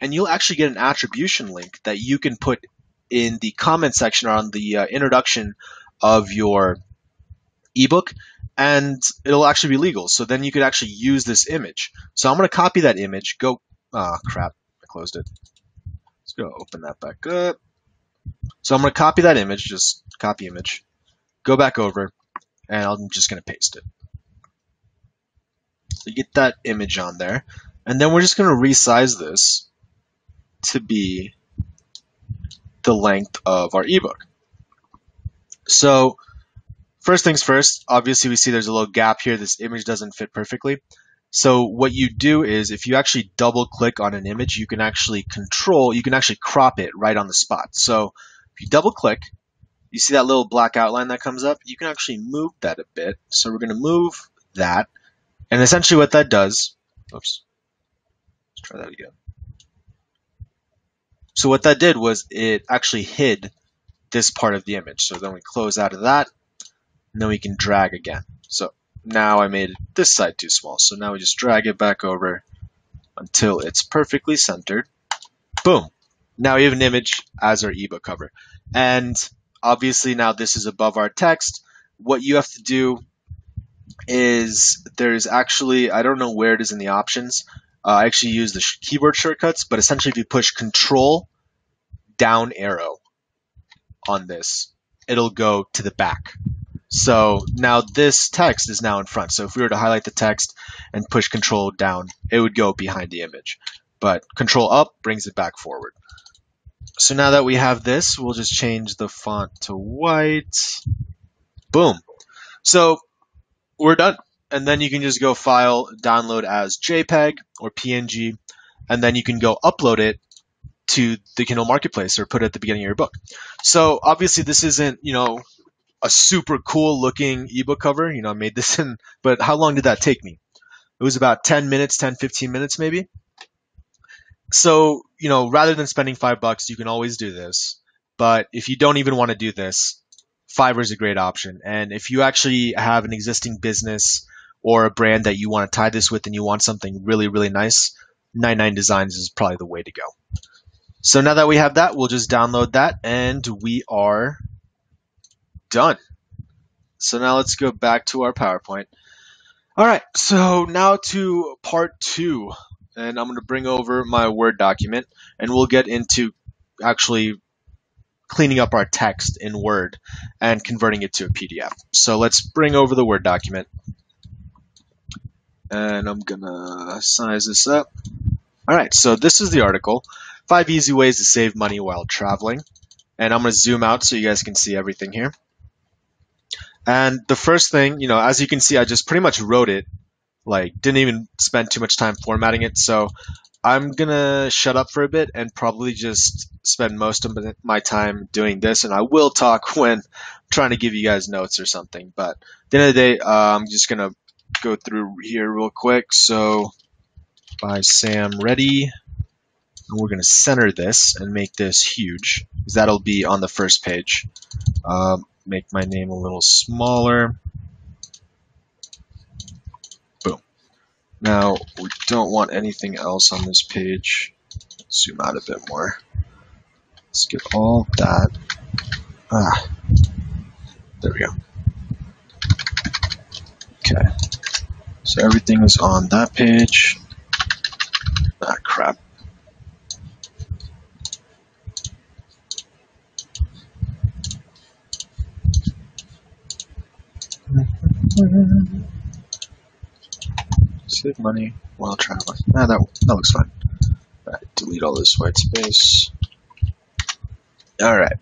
and you'll actually get an attribution link that you can put in the comment section or on the introduction of your ebook, and it'll actually be legal. So then you could actually use this image. So I'm going to copy that image. Crap, I closed it. Let's go open that back up. So I'm going to copy that image, just copy image, go back over, and I'm just going to paste it. So you get that image on there, and then we're just going to resize this to be the length of our ebook. So first things first, obviously we see there's a little gap here. This image doesn't fit perfectly. So what you do is if you actually double click on an image, you can actually crop it right on the spot. So if you double click, you see that little black outline that comes up? You can actually move that a bit. So we're going to move that. And essentially what that does, oops, let's try that again. So what that did was it actually hid this part of the image. So then we close out of that, and then we can drag again. So now I made this side too small. So now we just drag it back over until it's perfectly centered. Boom. Now we have an image as our ebook cover. And obviously now this is above our text. What you have to do is there's actually, I don't know where it is in the options. I actually use the keyboard shortcuts, but essentially if you push Control down arrow on this, it'll go to the back. So now this text is now in front. So if we were to highlight the text and push Control down, it would go behind the image. But Control up brings it back forward. So now that we have this, we'll just change the font to white. Boom. So we're done. And then you can just go file, download as JPEG or PNG, and then you can go upload it to the Kindle Marketplace or put it at the beginning of your book. So obviously this isn't, a super cool looking ebook cover. I made this in, but how long did that take me? It was about 10 minutes, 10, 15 minutes maybe. So, rather than spending $5, you can always do this. But if you don't even want to do this, Fiverr is a great option. And if you actually have an existing business or a brand that you want to tie this with and you want something really, really nice, 99 Designs is probably the way to go. So now that we have that, we'll just download that and we are done. So now let's go back to our PowerPoint. All right, so now to part 2. And I'm going to bring over my Word document and we'll get into actually cleaning up our text in Word and converting it to a PDF. So let's bring over the Word document. And I'm going to size this up. All right, so this is the article, 5 easy ways to save money while traveling. And I'm going to zoom out so you guys can see everything here. And the first thing, as you can see, I just pretty much wrote it, didn't even spend too much time formatting it. So I'm going to shut up for a bit and probably just spend most of my time doing this. And I will talk when I'm trying to give you guys notes or something. But at the end of the day, I'm just going to go through here real quick. So by Sam Reddy, and we're going to center this and make this huge, because that'll be on the first page. Make my name a little smaller. Boom. Now, we don't want anything else on this page. Zoom out a bit more. Let's get all that. There we go. Okay. So everything is on that page. Crap. Save money while traveling. That looks fine. All right, delete all this white space. All right.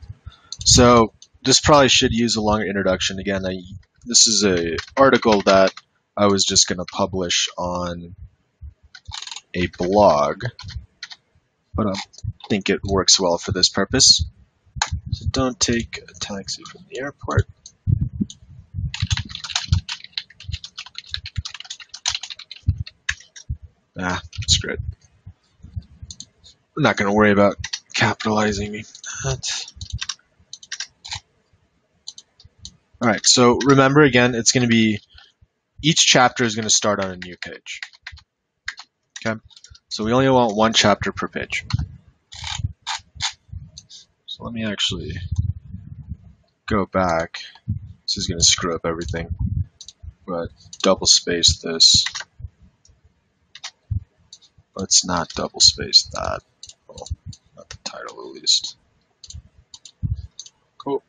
So this probably should use a longer introduction. Again, this is an article that I was just going to publish on a blog, but I think it works well for this purpose. So don't take a taxi from the airport. Screw it. I'm not going to worry about capitalizing that. All right, so remember again, it's going to be, each chapter is going to start on a new page. Okay, so we only want one chapter per page. So let me actually go back. This is going to screw up everything, but double space this. Let's not double space that. Well, not the title at least. Cool.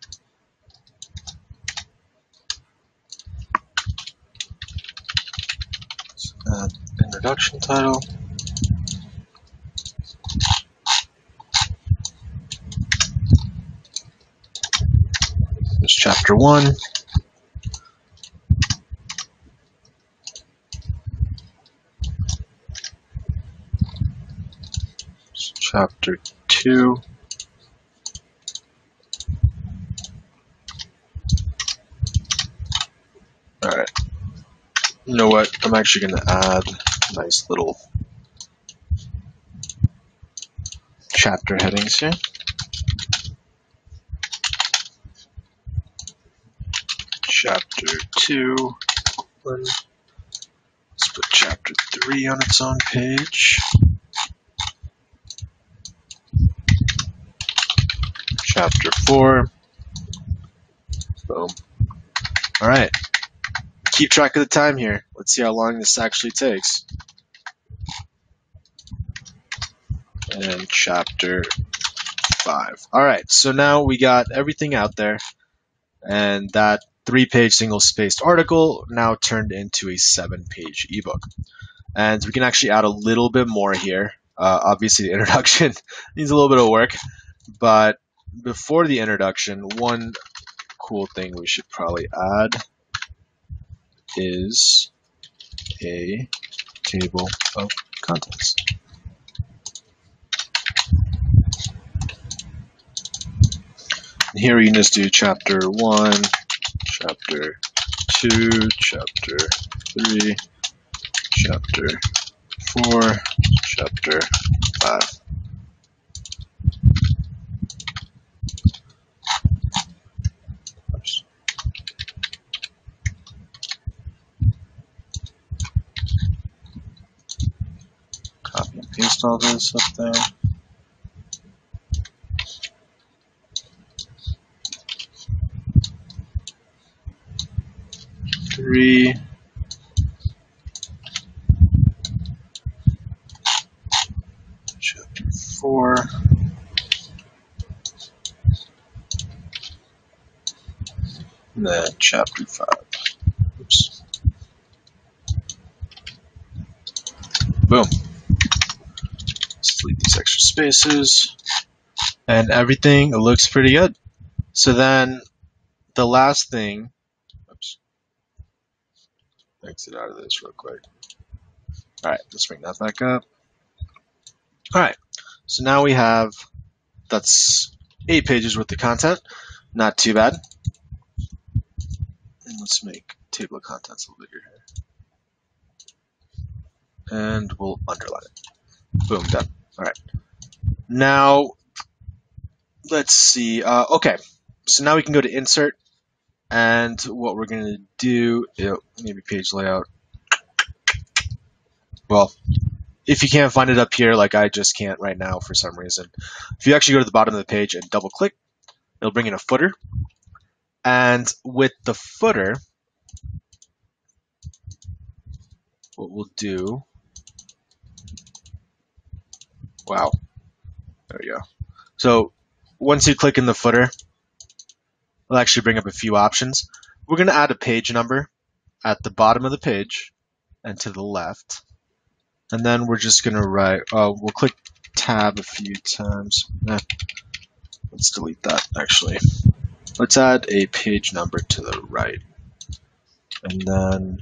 Introduction title. There's chapter 1. Chapter 2. Alright. You know what? I'm actually going to add nice little chapter headings here. Chapter 2. Let's put chapter 3 on its own page. chapter 4. Boom. All right. Keep track of the time here. Let's see how long this actually takes. And chapter 5. All right. So now we got everything out there, and that 3-page single-spaced article now turned into a 7-page ebook. And we can actually add a little bit more here. Obviously, the introduction needs a little bit of work, but before the introduction, one cool thing we should probably add is a table of contents. And here we can just do chapter 1, chapter 2, chapter 3, chapter 4, chapter 5. Copy and paste all this up there. Three. Chapter 4. And then chapter 5. Oops. Boom. Let's delete these extra spaces. And everything looks pretty good. So then the last thing, oops, exit out of this real quick. All right, let's bring that back up. All right, so now we have, that's 8 pages worth of content. Not too bad. And let's make table of contents a little bigger here. And we'll underline it. Boom, done. All right. Now, let's see. Okay, so now we can go to insert. And what we're going to do, maybe page layout. Well, if you can't find it up here, like I just can't right now for some reason, if you actually go to the bottom of the page and double click, it'll bring in a footer. And with the footer, what we'll do, wow, there we go. So once you click in the footer, it'll actually bring up a few options. We're going to add a page number at the bottom of the page and to the left. And then we're just going to write, we'll click tab a few times. Let's delete that, actually. Let's add a page number to the right. And then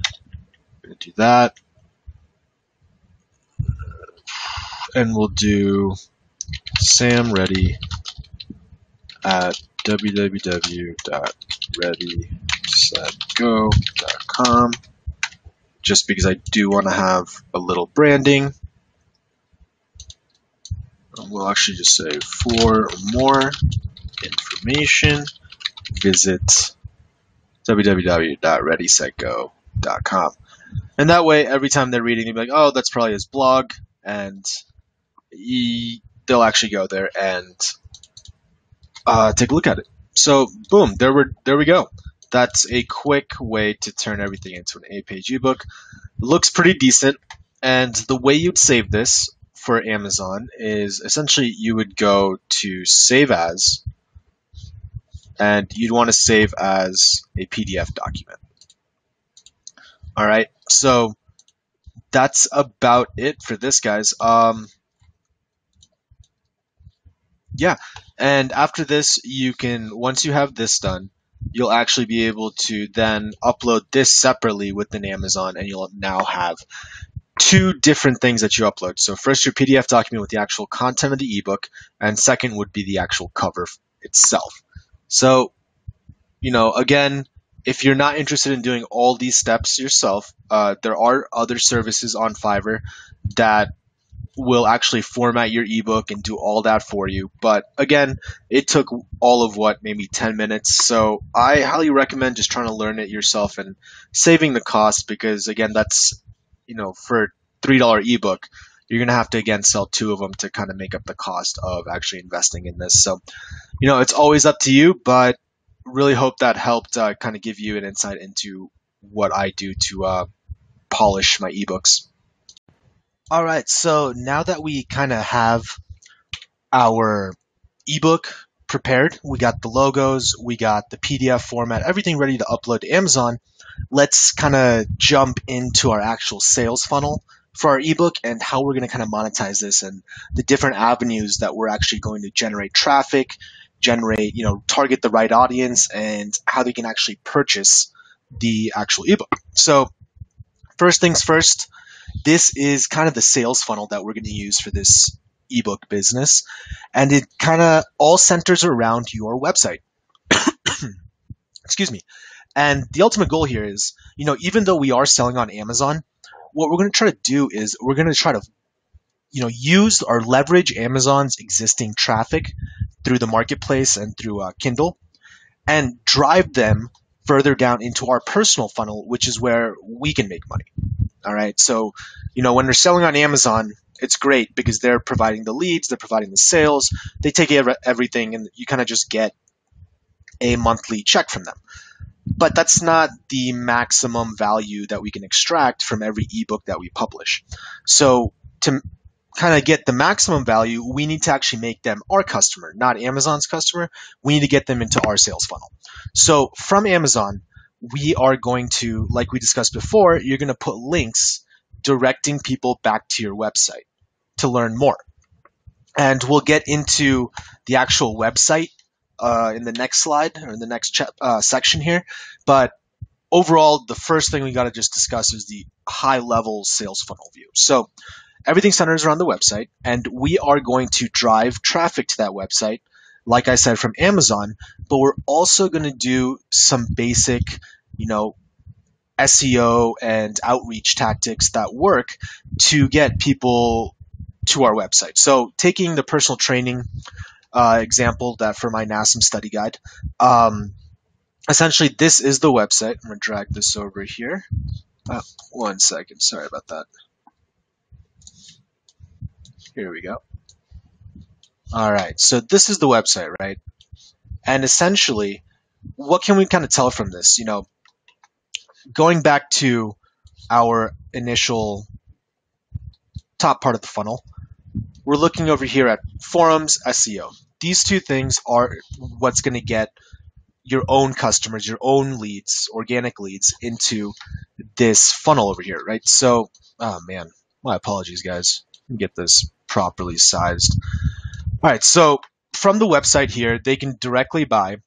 we're going to do that. And we'll do Sam Reddy at www.readysetgo.com, just because I do want to have a little branding. We'll actually just say, for more information, visit www.readysetgo.com. And that way, every time they're reading, they'll be like, oh, that's probably his blog, and they'll actually go there and take a look at it. So boom, there we go. That's a quick way to turn everything into an 8-page ebook. Looks pretty decent. And the way you'd save this for Amazon is essentially you would go to Save As, and you'd want to save as a PDF document. All right, so that's about it for this, guys. Yeah, and after this, you can, once you have this done, you'll actually be able to then upload this separately within Amazon, and you'll now have 2 different things that you upload. So first, your PDF document with the actual content of the ebook, and second would be the actual cover itself. So, again, if you're not interested in doing all these steps yourself, there are other services on Fiverr that will actually format your ebook and do all that for you. But again, it took all of maybe 10 minutes. So I highly recommend just trying to learn it yourself and saving the cost, because again, that's, for a $3 ebook, you're going to have to, again, sell two of them to kind of make up the cost of actually investing in this. So, it's always up to you, but really hope that helped kind of give you an insight into what I do to polish my ebooks. All right, so now that we kind of have our ebook prepared, we got the logos, we got the PDF format, everything ready to upload to Amazon, let's kind of jump into our actual sales funnel for our ebook and how we're going to kind of monetize this and the different avenues that we're actually going to generate traffic, target the right audience, and how they can actually purchase the actual ebook. So first things first, this is kind of the sales funnel that we're going to use for this ebook business, and it kind of all centers around your website. Excuse me. And the ultimate goal here is, even though we are selling on Amazon, what we're going to try to do is we're going to try to, use or leverage Amazon's existing traffic through the marketplace and through Kindle, and drive them further down into our personal funnel, which is where we can make money. All right. So, when they're selling on Amazon, it's great because they're providing the leads, they're providing the sales, they take everything, and you kind of just get a monthly check from them. But that's not the maximum value that we can extract from every ebook that we publish. So to kind of get the maximum value, we need to actually make them our customer, not Amazon's customer. We need to get them into our sales funnel. So from Amazon, we are going to, like we discussed before, you're going to put links directing people back to your website to learn more. And we'll get into the actual website in the next slide or in the next section here. But overall, the first thing we got to just discuss is the high-level sales funnel view. So everything centers around the website, and we are going to drive traffic to that website, like I said, from Amazon, but we're also going to do some basic, SEO and outreach tactics that work to get people to our website. So taking the personal training example that for my NASM study guide, essentially this is the website. I'm going to drag this over here. 1 second. Sorry about that. Here we go. All right. So this is the website, right? And essentially, what can we kind of tell from this? Going back to our initial top part of the funnel, we're looking over here at forums, SEO. These two things are what's going to get your own customers, your own leads, organic leads into this funnel over here, right? So, oh man, my apologies, guys. Let me get this properly sized. All right, so from the website here, they can directly buy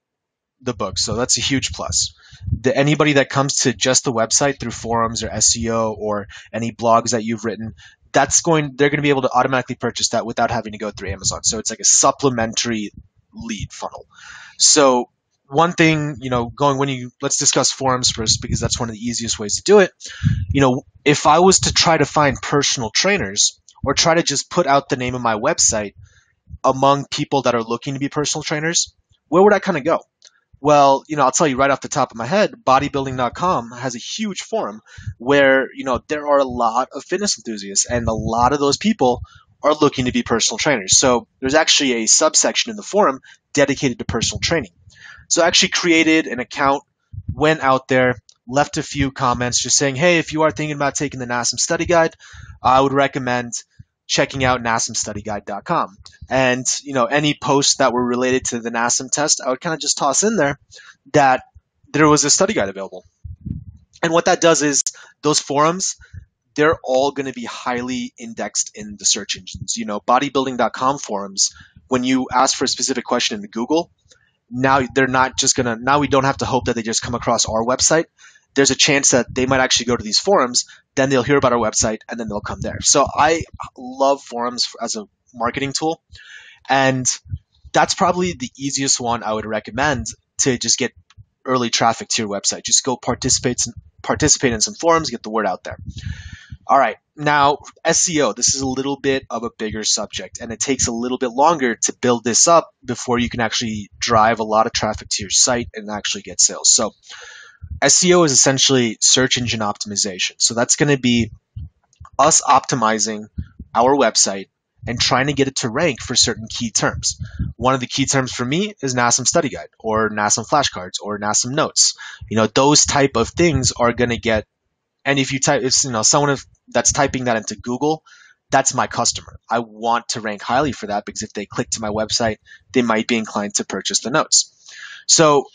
the book. So that's a huge plus. Anybody that comes to just the website through forums or SEO or any blogs that you've written, they're going to be able to automatically purchase that without having to go through Amazon. So it's like a supplementary lead funnel. So one thing, let's discuss forums first because that's one of the easiest ways to do it. If I was to try to find personal trainers or try to just put out the name of my website among people that are looking to be personal trainers, where would I kind of go? Well, I'll tell you right off the top of my head, bodybuilding.com has a huge forum where, there are a lot of fitness enthusiasts and a lot of those people are looking to be personal trainers. So there's actually a subsection in the forum dedicated to personal training. So I actually created an account, went out there, left a few comments just saying, hey, if you are thinking about taking the NASM study guide, I would recommend checking out nasmstudyguide.com. And, any posts that were related to the NASM test, I would kind of just toss in there that there was a study guide available. And what that does is those forums, they're all going to be highly indexed in the search engines. Bodybuilding.com forums, when you ask for a specific question in Google, now they're not just going to, now we don't have to hope that they just come across our website. There's a chance that they might actually go to these forums, then they'll hear about our website, and then they'll come there. So I love forums as a marketing tool, and that's probably the easiest one I would recommend to just get early traffic to your website. Just go participate in some forums, get the word out there. All right, now SEO, this is a little bit of a bigger subject, and it takes a little bit longer to build this up before you can actually drive a lot of traffic to your site and actually get sales. So SEO is essentially search engine optimization. So that's going to be us optimizing our website and trying to get it to rank for certain key terms. One of the key terms for me is NASM study guide or NASM flashcards or NASM notes. Those type of things are going to get, and if you type, if someone that's typing that into Google, that's my customer. I want to rank highly for that because if they click to my website, they might be inclined to purchase the notes. So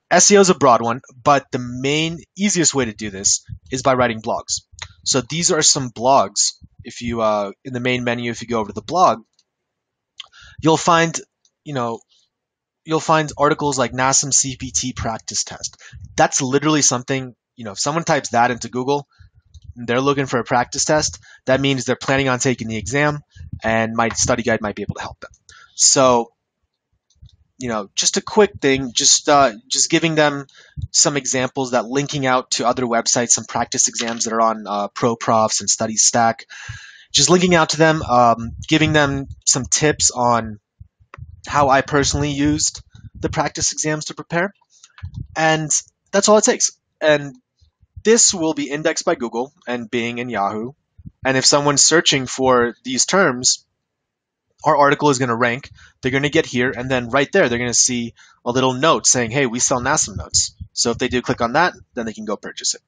SEO is a broad one, but the main easiest way to do this is by writing blogs. So these are some blogs. If you in the main menu, if you go over to the blog, you'll find articles like NASM CPT practice test. That's literally something, if someone types that into Google, they're looking for a practice test, that means they're planning on taking the exam, and my study guide might be able to help them. So, just a quick thing, just giving them some examples, that linking out to other websites, some practice exams that are on ProProfs and Study Stack, just linking out to them, giving them some tips on how I personally used the practice exams to prepare, and that's all it takes. And this will be indexed by Google and Bing and Yahoo. And if someone's searching for these terms, our article is going to rank. They're going to get here, and then right there, they're going to see a little note saying, hey, we sell NASM notes. So if they do click on that, then they can go purchase it.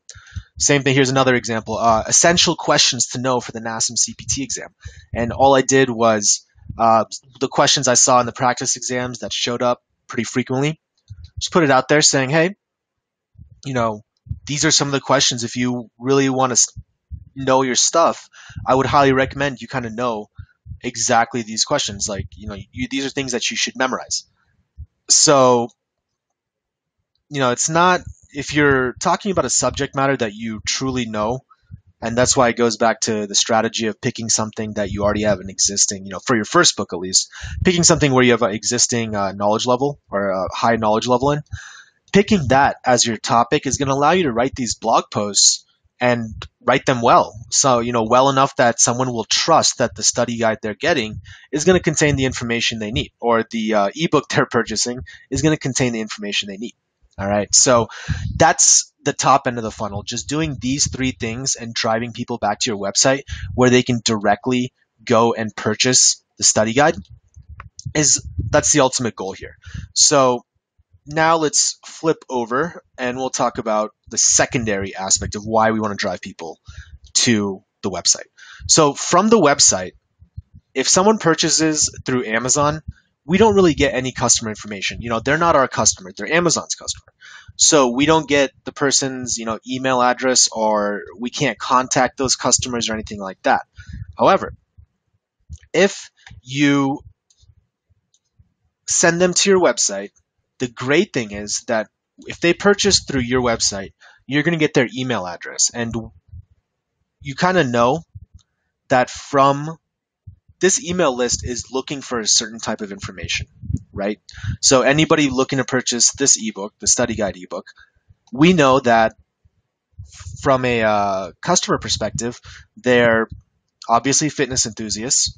Same thing, here's another example. Essential questions to know for the NASM CPT exam. And all I did was the questions I saw in the practice exams that showed up pretty frequently, just put it out there saying, hey, these are some of the questions. If you really want to know your stuff, I would highly recommend you kind of know exactly these questions. Like, these are things that you should memorize. So, it's not, if you're talking about a subject matter that you truly know, and that's why it goes back to the strategy of picking something that you already have an existing, for your first book at least, picking something where you have an existing knowledge level or a high knowledge level in. Picking that as your topic is going to allow you to write these blog posts and write them well. So, well enough that someone will trust that the study guide they're getting is going to contain the information they need, or the ebook they're purchasing is going to contain the information they need. All right. So that's the top end of the funnel. Just doing these three things and driving people back to your website where they can directly go and purchase the study guide that's the ultimate goal here. So now let's flip over and we'll talk about the secondary aspect of why we want to drive people to the website. So from the website, if someone purchases through Amazon, we don't really get any customer information. They're not our customer, they're Amazon's customer. So we don't get the person's, email address, or we can't contact those customers or anything like that. However, if you send them to your website, the great thing is that if they purchase through your website, you're going to get their email address. And you kind of know that from this email list is looking for a certain type of information, right? So anybody looking to purchase this ebook, the study guide ebook, we know that from a customer perspective, they're obviously fitness enthusiasts.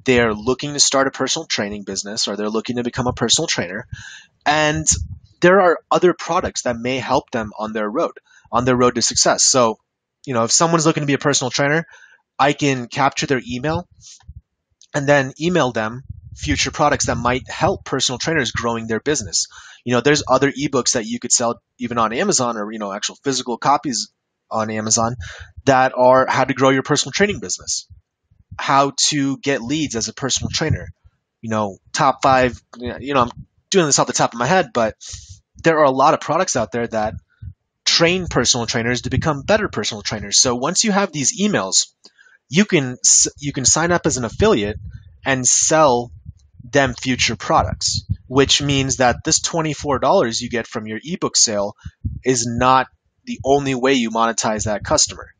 They're looking to start a personal training business, or they're looking to become a personal trainer. And there are other products that may help them on their road to success. So, if someone's looking to be a personal trainer, I can capture their email and then email them future products that might help personal trainers growing their business. There's other ebooks that you could sell even on Amazon, or, actual physical copies on Amazon, that are how to grow your personal training business, how to get leads as a personal trainer, top 5, I'm doing this off the top of my head, but there are a lot of products out there that train personal trainers to become better personal trainers. So once you have these emails, you can sign up as an affiliate and sell them future products, which means that this $24 you get from your ebook sale is not the only way you monetize that customer.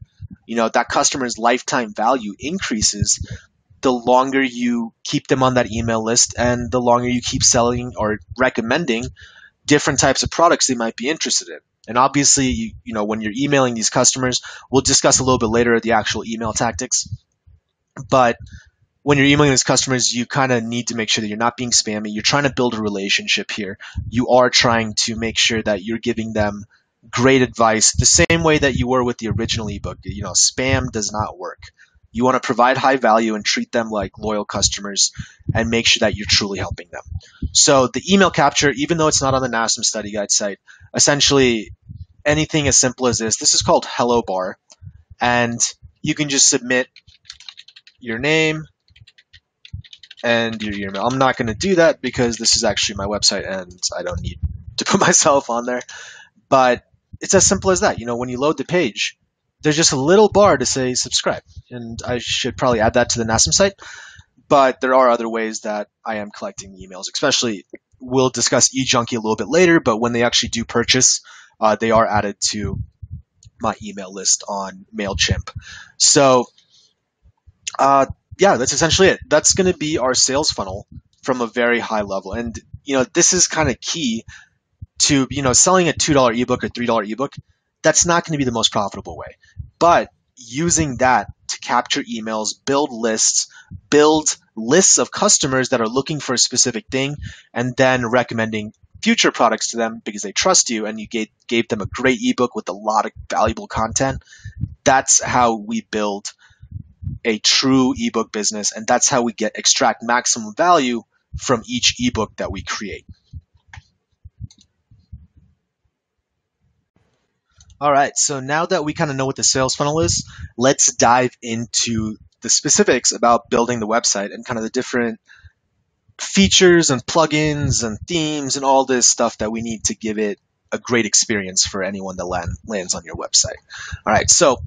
That customer's lifetime value increases the longer you keep them on that email list, and the longer you keep selling or recommending different types of products they might be interested in. And obviously, when you're emailing these customers, we'll discuss a little bit later the actual email tactics. But when you're emailing these customers, you kind of need to make sure that you're not being spammy. You're trying to build a relationship here. You are trying to make sure that you're giving them great advice the same way that you were with the original ebook. Spam does not work. You want to provide high value and treat them like loyal customers and make sure that you're truly helping them. So the email capture, even though it's not on the NASM study guide site, essentially anything as simple as this. This is called Hello Bar, and you can just submit your name and your email. I'm not going to do that because this is actually my website and I don't need to put myself on there. But it's as simple as that. When you load the page, there's just a little bar to say subscribe. And I should probably add that to the NASM site. But there are other ways that I am collecting emails, especially we'll discuss eJunkie a little bit later, but when they actually do purchase, they are added to my email list on MailChimp. So, yeah, that's essentially it. That's going to be our sales funnel from a very high level. And, this is kind of key to, selling a $2 ebook or $3 ebook. That's not going to be the most profitable way. But using that to capture emails, build lists of customers that are looking for a specific thing, and then recommending future products to them because they trust you and you gave them a great ebook with a lot of valuable content. That's how we build a true ebook business, and that's how we extract maximum value from each ebook that we create. All right, so now that we kind of know what the sales funnel is, let's dive into the specifics about building the website and kind of the different features and plugins and themes and all this stuff that we need to give it a great experience for anyone that lands on your website. All right, so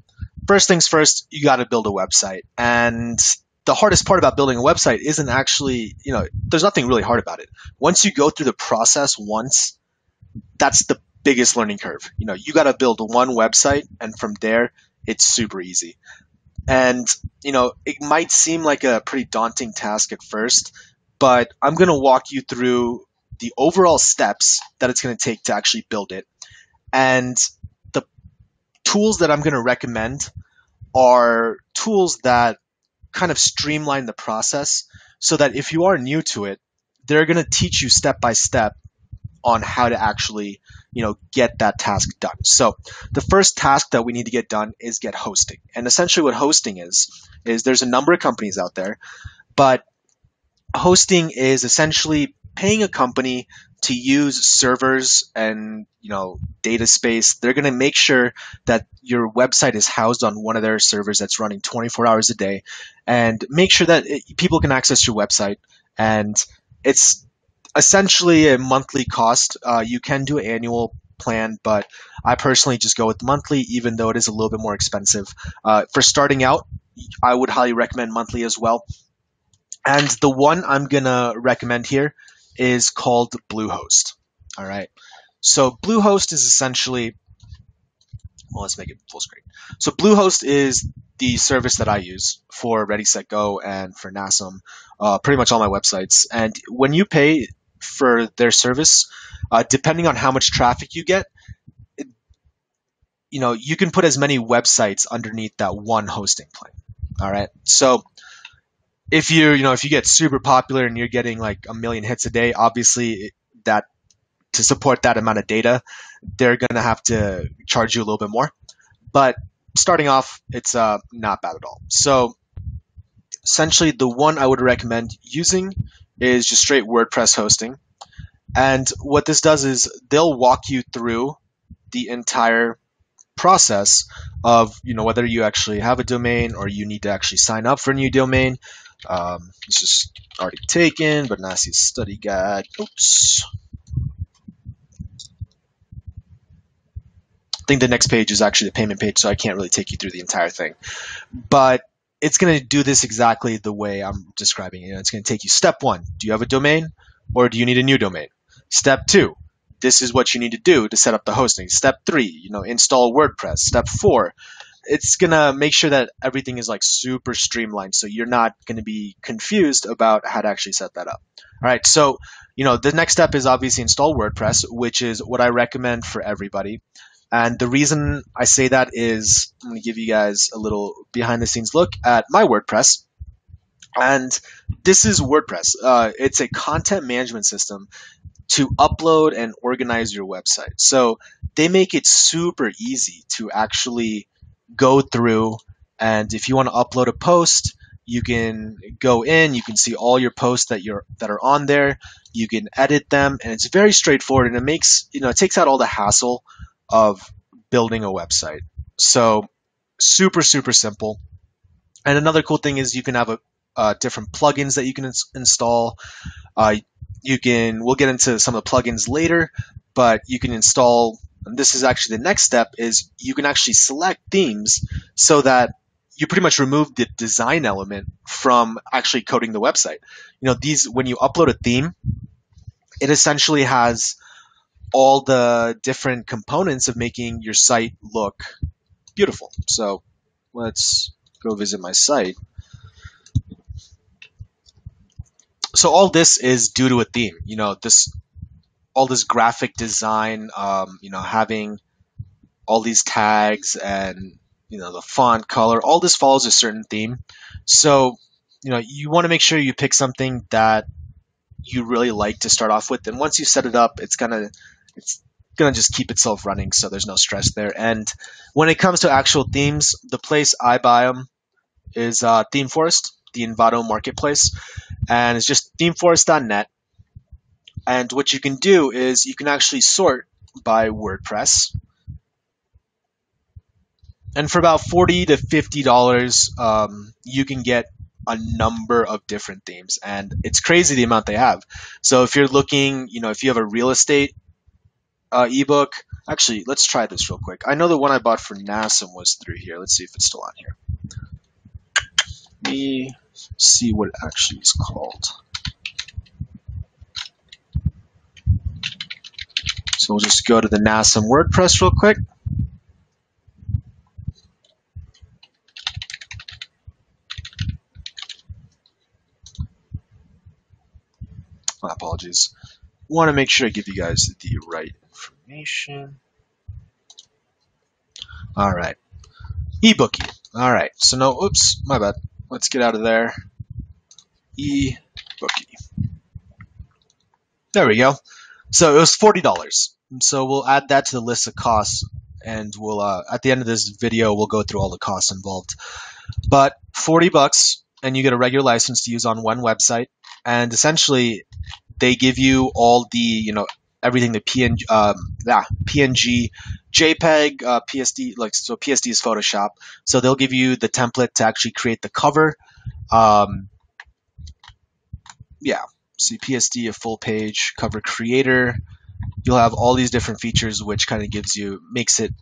first things first, you got to build a website. And the hardest part about building a website isn't actually, there's nothing really hard about it. Once you go through the process once, that's the biggest learning curve. You got to build one website, and from there, it's super easy. And, it might seem like a pretty daunting task at first, but I'm going to walk you through the overall steps that it's going to take to actually build it. And the tools that I'm going to recommend are tools that kind of streamline the process so that if you are new to it, they're going to teach you step by step on how to actually, get that task done. So the first task that we need to get done is get hosting. And essentially what hosting is there's a number of companies out there, but hosting is essentially paying a company to use servers and, data space. They're going to make sure that your website is housed on one of their servers that's running 24 hours a day, and make sure that people can access your website. And it's essentially a monthly cost. You can do an annual plan, but I personally just go with monthly, even though it is a little bit more expensive. For starting out, I would highly recommend monthly as well. And the one I'm going to recommend here is called Bluehost. All right. So Bluehost is essentially, well, let's make it full screen. So Bluehost is the service that I use for Reddy, Set, Go and for NASM, pretty much all my websites. And when you pay for their service, depending on how much traffic you get, you can put as many websites underneath that one hosting plan. All right. So if you get super popular and you're getting like 1 million hits a day, obviously that to support that amount of data, they're going to have to charge you a little bit more. But starting off, it's not bad at all. So essentially the one I would recommend using is just straight WordPress hosting. And what this does is they'll walk you through the entire process of, whether you actually have a domain or you need to actually sign up for a new domain. This is already taken, but NASM study guide. Oops. I think the next page is actually the payment page, so I can't really take you through the entire thing. But it's going to do this exactly the way I'm describing it. It's going to take you step 1. Do you have a domain or do you need a new domain? Step 2. This is what you need to do to set up the hosting. Step 3, install WordPress. Step 4, it's going to make sure that everything is like super streamlined, so you're not going to be confused about how to actually set that up. All right, so, the next step is obviously install WordPress, which is what I recommend for everybody. And the reason I say that is I'm going to give you guys a little behind the scenes look at my WordPress. And this is WordPress. It's a content management system to upload and organize your website. So they make it super easy to actually go through And if you want to upload a post, you can go in, you can see all your posts that are on there, you can edit them, and it's very straightforward, and it makes, it takes out all the hassle of building a website. So super, super simple. And another cool thing is you can have different plugins that you can install. We'll get into some of the plugins later, but you can install, and this is actually the next step, is you can actually select themes so that you pretty much remove the design element from actually coding the website. When you upload a theme, it essentially has all the different components of making your site look beautiful. So let's go visit my site. So all this is due to a theme. All this graphic design, having all these tags and the font color, all this follows a certain theme. So you want to make sure you pick something that you really like to start off with, and once you set it up, it's gonna just keep itself running, so there's no stress there. And when it comes to actual themes, the place I buy them is ThemeForest, the Envato marketplace, and it's just themeforest.net. And what you can do is you can actually sort by WordPress. And for about $40 to $50, you can get a number of different themes. And it's crazy the amount they have. So if you're looking, if you have a real estate ebook, actually, let's try this real quick. I know the one I bought for NASM was through here. Let's see if it's still on here. Let me see what it actually is called. So we'll just go to the NASM WordPress real quick. My apologies. Want to make sure I give you guys the right information. All right. Ebookie. All right. So no, oops, my bad. Let's get out of there. Ebookie. There we go. So it was $40. So we'll add that to the list of costs, and we'll at the end of this video we'll go through all the costs involved. But $40, and you get a regular license to use on one website, and essentially they give you all the everything, the PNG, JPEG, PSD, so PSD is Photoshop. So they'll give you the template to actually create the cover. See PSD, a full page cover creator. You'll have all these different features, which kind of makes it,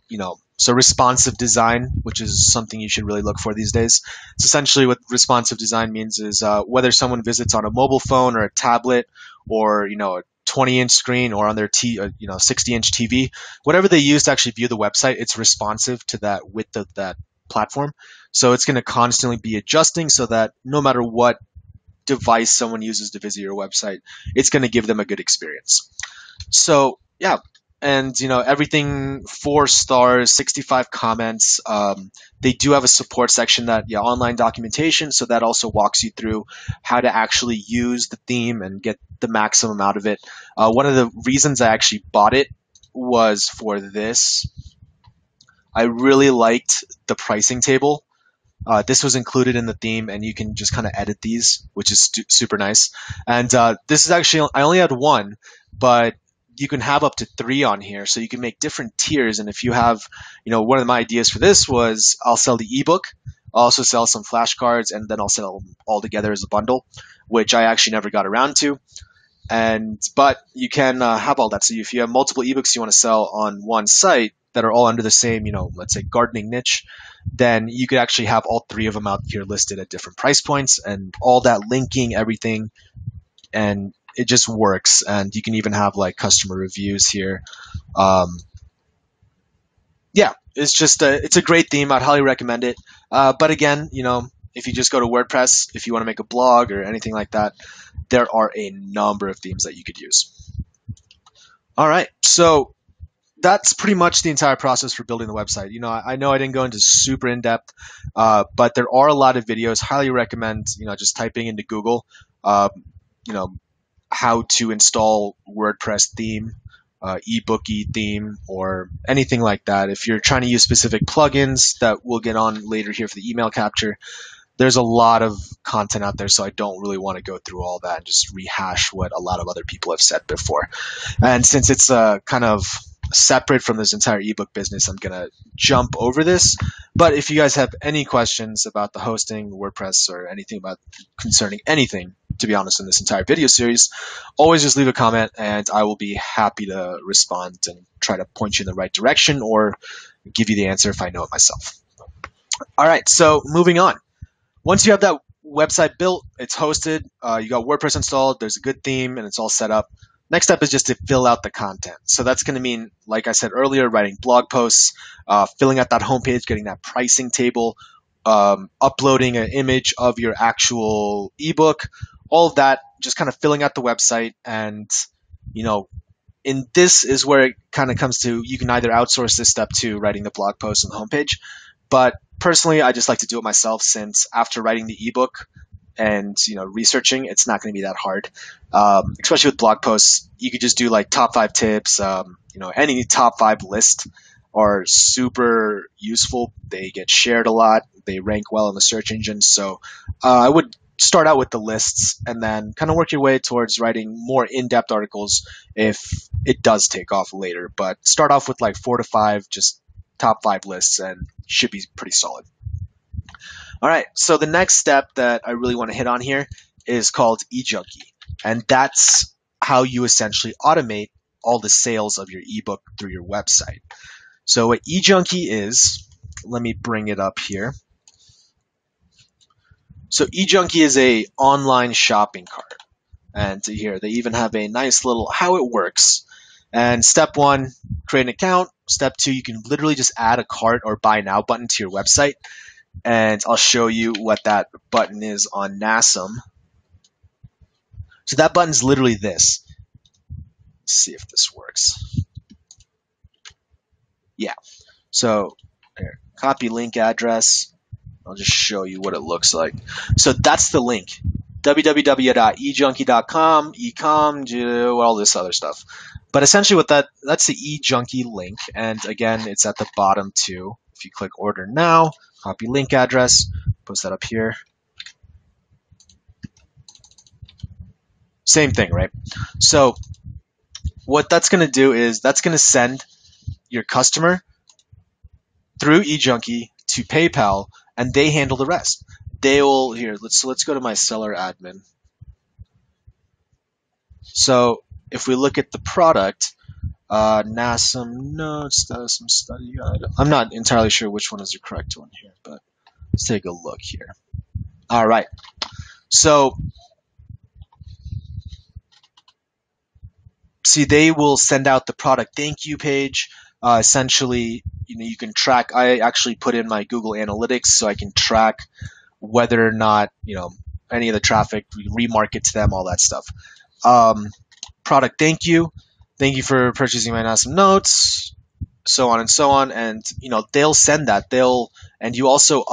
so responsive design, which is something you should really look for these days. So essentially what responsive design means is whether someone visits on a mobile phone or a tablet or, a 20-inch screen or on their 60-inch TV, whatever they use to actually view the website, it's responsive to that width of that platform. So it's going to constantly be adjusting so that no matter what device someone uses to visit your website, it's going to give them a good experience. So yeah, and everything 4 stars, 65 comments. They do have a support section online documentation, so that also walks you through how to actually use the theme and get the maximum out of it. One of the reasons I actually bought it was for this. I really liked the pricing table. This was included in the theme, and you can just kind of edit these, which is super nice. And this is actually, I only had one, but you can have up to 3 on here, so you can make different tiers. And if you have, one of my ideas for this was I'll sell the ebook, I'll also sell some flashcards, and then I'll sell them all together as a bundle, which I actually never got around to. But you can have all that. So if you have multiple ebooks you want to sell on one site that are all under the same, let's say gardening niche, then you could actually have all 3 of them out here listed at different price points, and all that linking, everything, and it just works. And you can even have like customer reviews here. It's a great theme. I'd highly recommend it. But again, if you just go to WordPress, if you want to make a blog or anything like that, there are a number of themes that you could use. All right, so that's pretty much the entire process for building the website. I know I didn't go into super in depth, but there are a lot of videos. Highly recommend, just typing into Google, how to install WordPress theme. ebooky theme or anything like that. If you're trying to use specific plugins that we'll get on later here for the email capture, there's a lot of content out there, so I don't really want to go through all that and just rehash what a lot of other people have said before. And since it's kind of separate from this entire ebook business, I'm going to jump over this. But if you guys have any questions about the hosting, WordPress, or anything about concerning anything, to be honest, in this entire video series, always just leave a comment and I will be happy to respond and try to point you in the right direction or give you the answer if I know it myself. All right, so moving on. Once you have that website built, it's hosted, you got WordPress installed, there's a good theme, and it's all set up. Next step is just to fill out the content. So that's going to mean, like I said earlier, writing blog posts, filling out that homepage, getting that pricing table, uploading an image of your actual ebook, all of that, just kind of filling out the website. And, in this is where it kind of comes to, you can either outsource this step to writing the blog post and the homepage. But personally, I just like to do it myself, since after writing the ebook and researching, it's not going to be that hard. Especially with blog posts, you could just do like top 5 tips. Any top 5 list are super useful. They get shared a lot. They rank well in the search engine. So I would start out with the lists and then kind of work your way towards writing more in-depth articles if it does take off later. But start off with like 4 to 5, just top 5 lists, and should be pretty solid. All right, so the next step that I really want to hit on here is called eJunkie, and that's how you essentially automate all the sales of your ebook through your website. So what eJunkie is, let me bring it up here. So eJunkie is a online shopping cart, and here they even have a nice little how it works. And step 1, create an account. Step 2, you can literally just add a cart or buy now button to your website. And I'll show you what that button is on NASM. So that button's literally this. Let's see if this works. Yeah. So here, copy link address. I'll just show you what it looks like. So that's the link. www.ejunkie.com, ecom, all this other stuff. But essentially that's the eJunkie link. And again, it's at the bottom too. If you click order now, copy link address, post that up here. Same thing, right? So what that's going to do is that's going to send your customer through eJunkie to PayPal, and they handle the rest. They will, here, let's go to my seller admin. So if we look at the product, NASM notes, status and study guide. I'm not entirely sure which one is the correct one here, but let's take a look here. All right. So see, they will send out the product thank you page. Essentially, you can track. I actually put in my Google Analytics so I can track whether or not any of the traffic, we remarket to them, all that stuff. Product thank you for purchasing my NASM notes, so on and so on. And they'll send that. And you also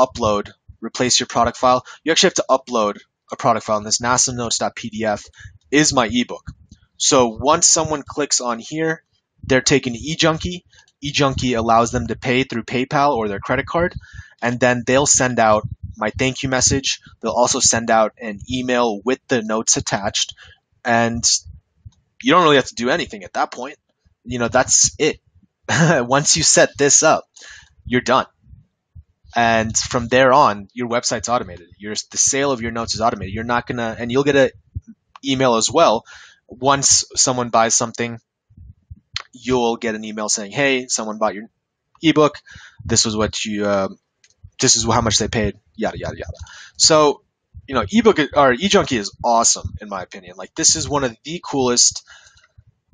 replace your product file. You actually have to upload a product file, and this nasmnotes.pdf is my ebook. So once someone clicks on here, they're taken to eJunkie. eJunkie allows them to pay through PayPal or their credit card, and then they'll send out my thank you message. They'll also send out an email with the notes attached, and you don't really have to do anything at that point. That's it. Once you set this up, you're done. And from there on, your website's automated. The sale of your notes is automated. You're not gonna, and you'll get an email as well. Once someone buys something, you'll get an email saying, "Hey, someone bought your ebook. This was what this is how much they paid." Yada yada yada. So, ebook or eJunkie is awesome in my opinion. Like, this is one of the coolest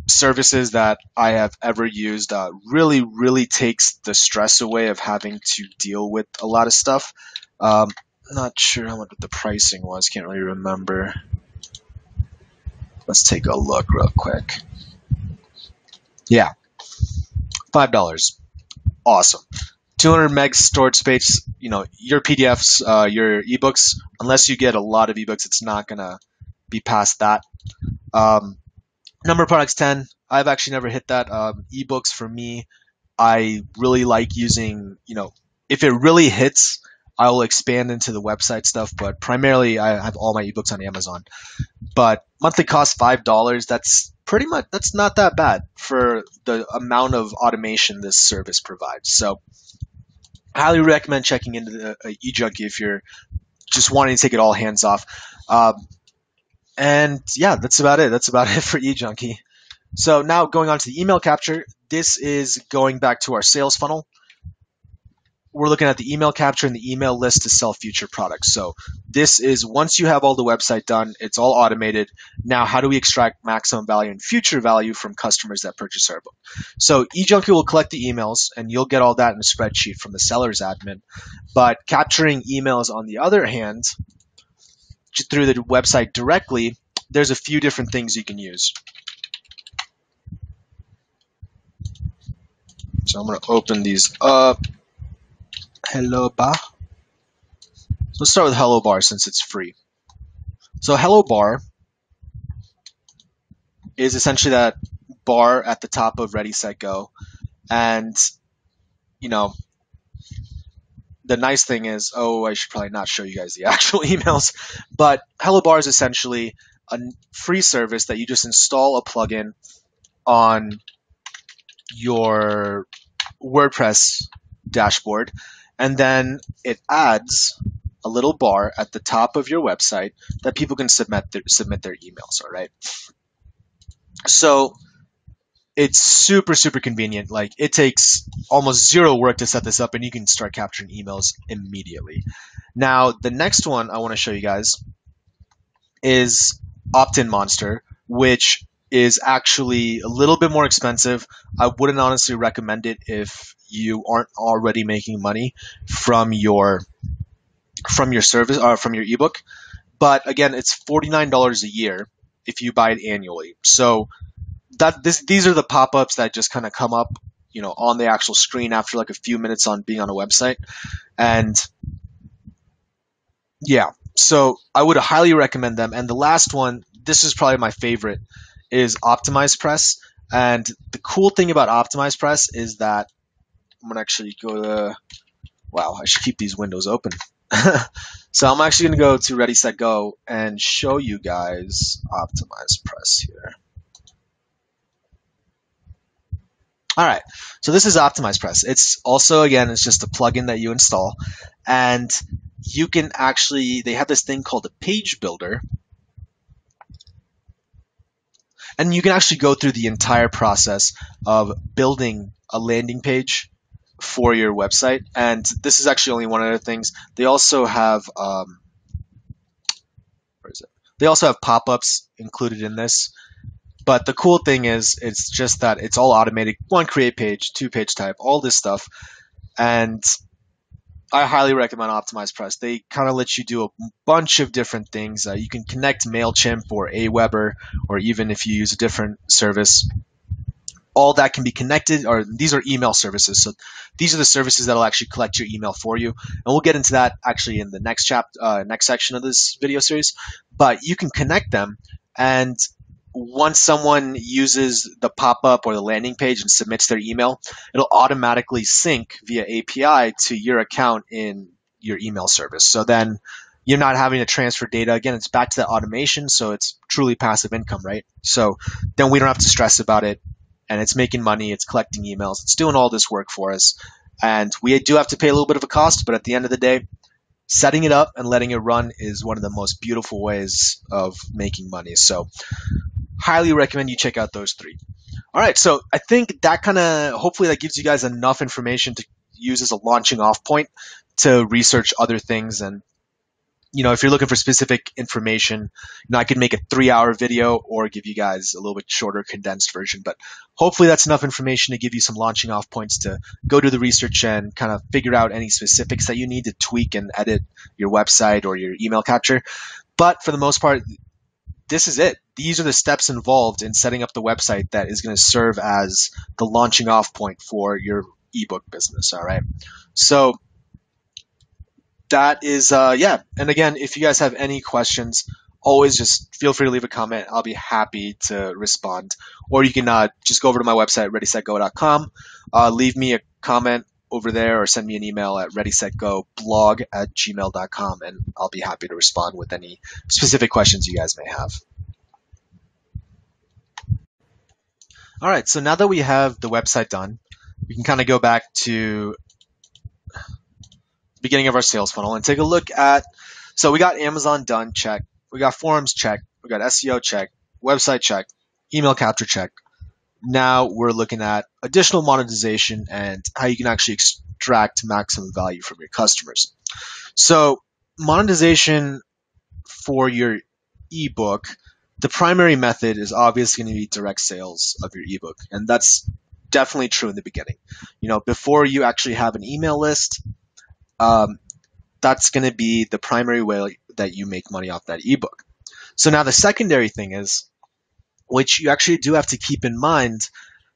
services that I have ever used. Really, really takes the stress away of having to deal with a lot of stuff. Not sure how much the pricing was. Can't really remember. Let's take a look real quick. Yeah, $5. Awesome. 200 megs storage space. Your PDFs, your ebooks, unless you get a lot of ebooks, it's not gonna be past that. Number of products 10. I've actually never hit that. Ebooks for me, I really like using, if it really hits, I'll expand into the website stuff, but primarily I have all my ebooks on Amazon. But monthly cost $5. That's not that bad for the amount of automation this service provides. So I highly recommend checking into the eJunkie if you're just wanting to take it all hands off. And yeah, that's about it. That's about it for eJunkie. So now going on to the email capture, this is going back to our sales funnel. We're looking at the email capture and the email list to sell future products. So this is once you have all the website done, it's all automated. Now, how do we extract maximum value and future value from customers that purchase our book? So eJunkie will collect the emails and you'll get all that in a spreadsheet from the seller's admin. But capturing emails on the other hand, through the website directly, there's a few different things you can use. So I'm going to open these up. Hello bar. So let's start with Hello Bar since it's free. So Hello Bar is essentially that bar at the top of Ready, Set, Go. And, the nice thing is, I should probably not show you guys the actual emails, but Hello Bar is essentially a free service that you just install a plugin on your WordPress dashboard, and then it adds a little bar at the top of your website that people can submit their emails. All right. So it's super, super convenient. Like it takes almost zero work to set this up and you can start capturing emails immediately. Now, the next one I want to show you guys is Opt-in Monster, which is actually a little bit more expensive. I wouldn't honestly recommend it if you aren't already making money from your service or from your ebook. But again, it's $49 a year if you buy it annually. So these are the pop-ups that just kind of come up, on the actual screen after like a few minutes on being on a website. And yeah, so I would highly recommend them. And the last one, this is probably my favorite, is OptimizePress. And the cool thing about OptimizePress is that I'm gonna actually go to, wow, I should keep these windows open. So I'm actually gonna go to Ready, Set, Go and show you guys OptimizePress here. All right, so this is OptimizePress. It's also, again, it's just a plugin that you install, and you can actually, they have this thing called a page builder, and you can actually go through the entire process of building a landing page for your website. And this is actually only one of the things. They also have, where is it? They also have pop-ups included in this. But the cool thing is, it's just that it's all automated. 1, create page, 2, page type, all this stuff. And I highly recommend OptimizePress. They kind of let you do a bunch of different things. You can connect MailChimp or Aweber, or even if you use a different service, all that can be connected. Or these are email services. So these are the services that will actually collect your email for you. And we'll get into that actually in the next next section of this video series. But you can connect them, and once someone uses the pop-up or the landing page and submits their email, it'll automatically sync via API to your account in your email service. So then you're not having to transfer data. Again, it's back to that automation, so it's truly passive income, right? So then we don't have to stress about it, and it's making money, it's collecting emails, it's doing all this work for us. And we do have to pay a little bit of a cost, but at the end of the day, setting it up and letting it run is one of the most beautiful ways of making money. So highly recommend you check out those 3. All right, so I think that hopefully that gives you guys enough information to use as a launching off point to research other things. And, if you're looking for specific information, I could make a 3-hour video or give you guys a little bit shorter, condensed version. But hopefully that's enough information to give you some launching off points to go do the research and kind of figure out any specifics that you need to tweak and edit your website or your email capture. But for the most part, this is it. These are the steps involved in setting up the website that is going to serve as the launching off point for your ebook business. All right. So that is, yeah. And again, if you guys have any questions always just feel free to leave a comment. I'll be happy to respond. Or you can just go over to my website, readysetgo.com, leave me a comment over there or send me an email at readysetgoblog@gmail.com, and I'll be happy to respond with any specific questions you guys may have. All right, so now that we have the website done, we can kind of go back to the beginning of our sales funnel and take a look at, so we got Amazon done, check. We got forums, check. We got SEO, check. Website, check. Email capture, check. Now we're looking at additional monetization and how you can actually extract maximum value from your customers. So monetization for your ebook, the primary method is obviously going to be direct sales of your ebook. And that's definitely true in the beginning. Before you actually have an email list, that's going to be the primary way that you make money off that ebook. So now the secondary thing is, which you actually do have to keep in mind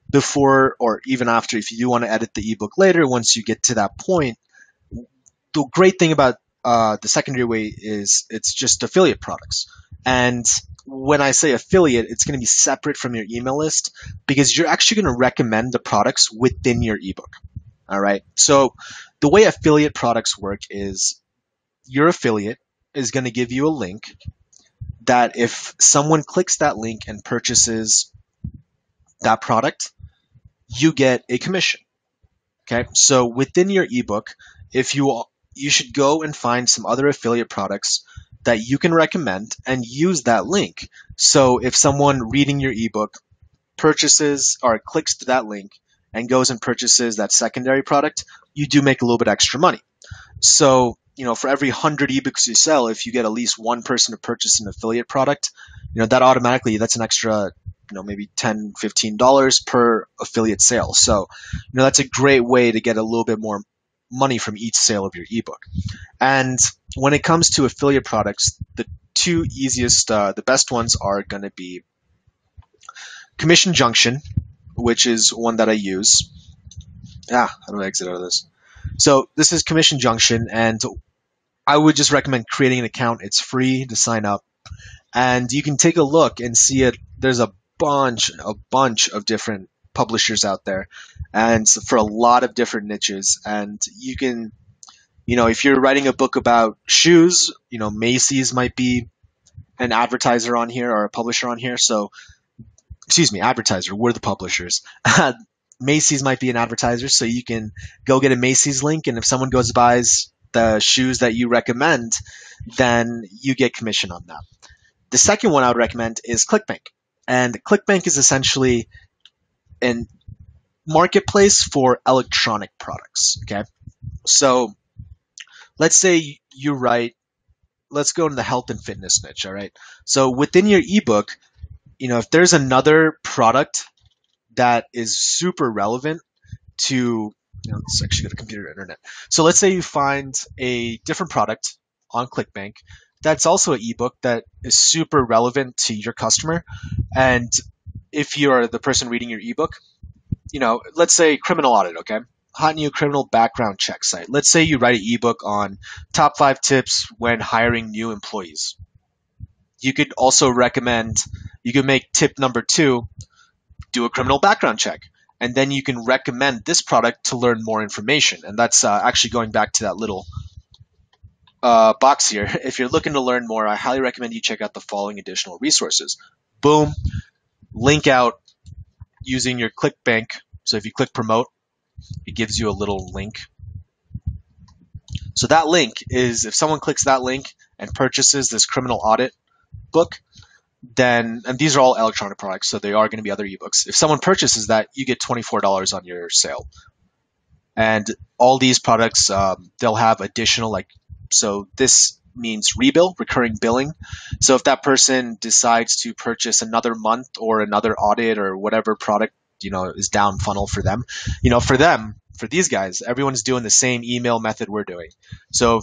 before or even after, if you do want to edit the ebook later, once you get to that point, the great thing about the secondary way is it's just affiliate products. And when I say affiliate, it's going to be separate from your email list because you're actually going to recommend the products within your ebook. All right. So the way affiliate products work is your affiliate is going to give you a link that if someone clicks that link and purchases that product, you get a commission. Okay. So within your ebook, if you should go and find some other affiliate products that you can recommend and use that link. So if someone reading your ebook purchases or clicks to that link and goes and purchases that secondary product, you do make a little bit extra money. So, for every 100 ebooks you sell, if you get at least one person to purchase an affiliate product, that automatically, that's an extra, maybe $10, $15 per affiliate sale. So, that's a great way to get a little bit more money from each sale of your ebook. And when it comes to affiliate products, the two easiest, the best ones are going to be Commission Junction, which is one that I use. How do I exit out of this? So this is Commission Junction, and I would just recommend creating an account. It's free to sign up, and you can take a look and see it. There's a bunch of different publishers out there, and for a lot of different niches. And you can, if you're writing a book about shoes, Macy's might be an advertiser on here or a publisher on here. So, advertiser. We're the publishers. Macy's might be an advertiser, so you can go get a Macy's link, and if someone goes buys the shoes that you recommend, then you get commission on that. The second one I would recommend is ClickBank. And ClickBank is essentially a marketplace for electronic products, okay? So let's say you write, let's go into the health and fitness niche, all right? So within your ebook, if there's another product that is super relevant to, let's actually go to computer internet. So let's say you find a different product on ClickBank that's also an ebook that is super relevant to your customer. And if you're the person reading your ebook, let's say criminal audit, okay? Hot new criminal background check site. Let's say you write an ebook on top 5 tips when hiring new employees. You could also recommend, you could make tip number 2, do a criminal background check. And then you can recommend this product to learn more information. And that's actually going back to that little box here. If you're looking to learn more, I highly recommend you check out the following additional resources. Boom, link out using your ClickBank. So if you click promote, it gives you a little link. So that link is, if someone clicks that link and purchases this criminal audit book, then, and these are all electronic products, so they are going to be other ebooks. If someone purchases that, you get $24 on your sale. And all these products, they'll have additional, so this means rebill, recurring billing. So if that person decides to purchase another month or another audit or whatever product, is down funnel for them, for these guys, everyone's doing the same email method we're doing. So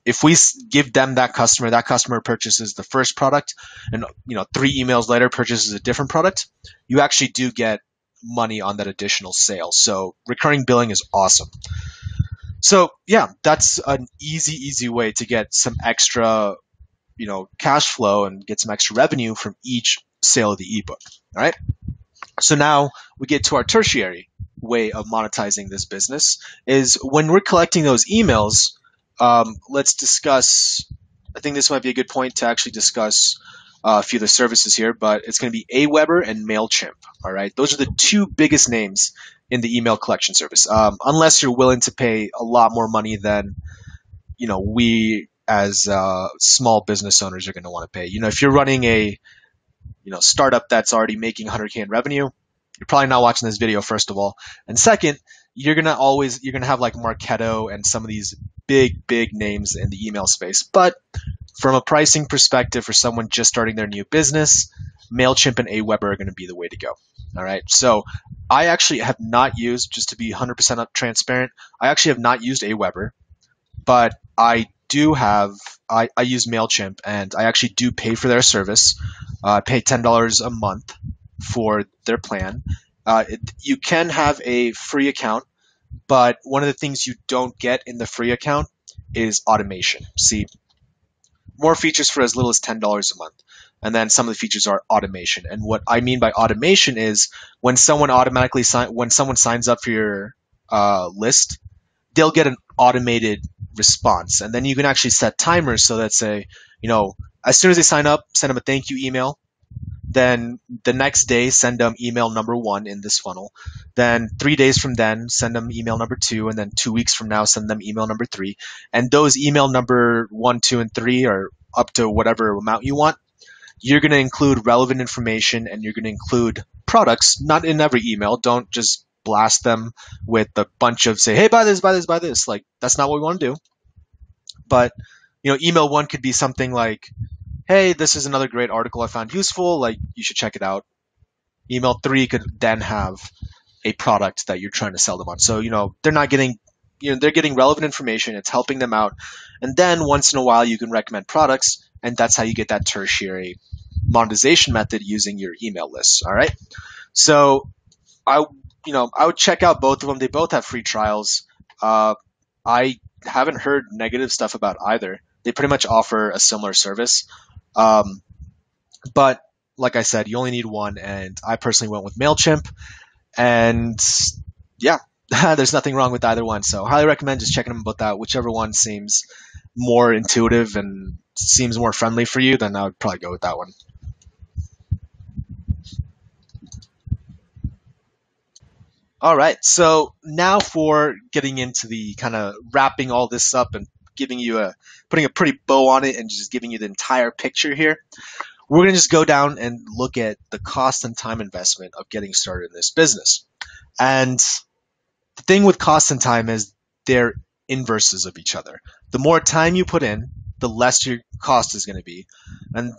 if we give them that customer purchases the first product and, 3 emails later purchases a different product, you actually do get money on that additional sale. So recurring billing is awesome. So yeah, that's an easy way to get some extra cash flow and get some extra revenue from each sale of the ebook. All right. So now we get to our tertiary way of monetizing this business is when we're collecting those emails. Let's discuss. I think this might be a good point to actually discuss a few of the services here, but it's going to be Aweber and MailChimp. All right, those are the two biggest names in the email collection service. Unless you're willing to pay a lot more money than we as small business owners are going to want to pay. If you're running a startup that's already making 100K in revenue, you're probably not watching this video, first of all. And second, you're gonna have like Marketo and some of these big names in the email space. But from a pricing perspective, for someone just starting their new business, MailChimp and Aweber are going to be the way to go. All right. So I actually have not used, just to be 100% transparent, I actually have not used Aweber, but I use MailChimp, and I actually do pay for their service. I pay $10 a month for their plan. You can have a free account, but one of the things you don't get in the free account is automation. See, more features for as little as $10 a month. And then some of the features are automation. And what I mean by automation is when someone signs up for your list, they'll get an automated response. And then you can actually set timers so that say, as soon as they sign up, send them a thank you email. Then the next day, send them email number 1 in this funnel. Then 3 days from then, send them email number 2. And then 2 weeks from now, send them email number 3. And those email number 1, 2, and 3 are up to whatever amount you want. You're going to include relevant information, and you're going to include products, not in every email. Don't just blast them with a bunch of say, hey, buy this, buy this, buy this. Like, that's not what we want to do. But, email 1 could be something like, hey, this is another great article I found useful. Like, you should check it out. Email 3 could then have a product that you're trying to sell them on. So, they're not getting, they're getting relevant information. It's helping them out. And then once in a while, you can recommend products. And that's how you get that tertiary monetization method using your email lists. All right. So I would check out both of them. They both have free trials. I haven't heard negative stuff about either. They pretty much offer a similar service. But like I said, you only need one. And I personally went with MailChimp. And yeah, there's nothing wrong with either one. So highly recommend just checking them both out. Whichever one seems more intuitive and seems more friendly for you, then I would probably go with that one. All right, so now for getting into the kind of wrapping all this up and putting a pretty bow on it and just giving you the entire picture here, we're going to just go down and look at the cost and time investment of getting started in this business. And the thing with cost and time is they're inverses of each other. The more time you put in, the less your cost is going to be. And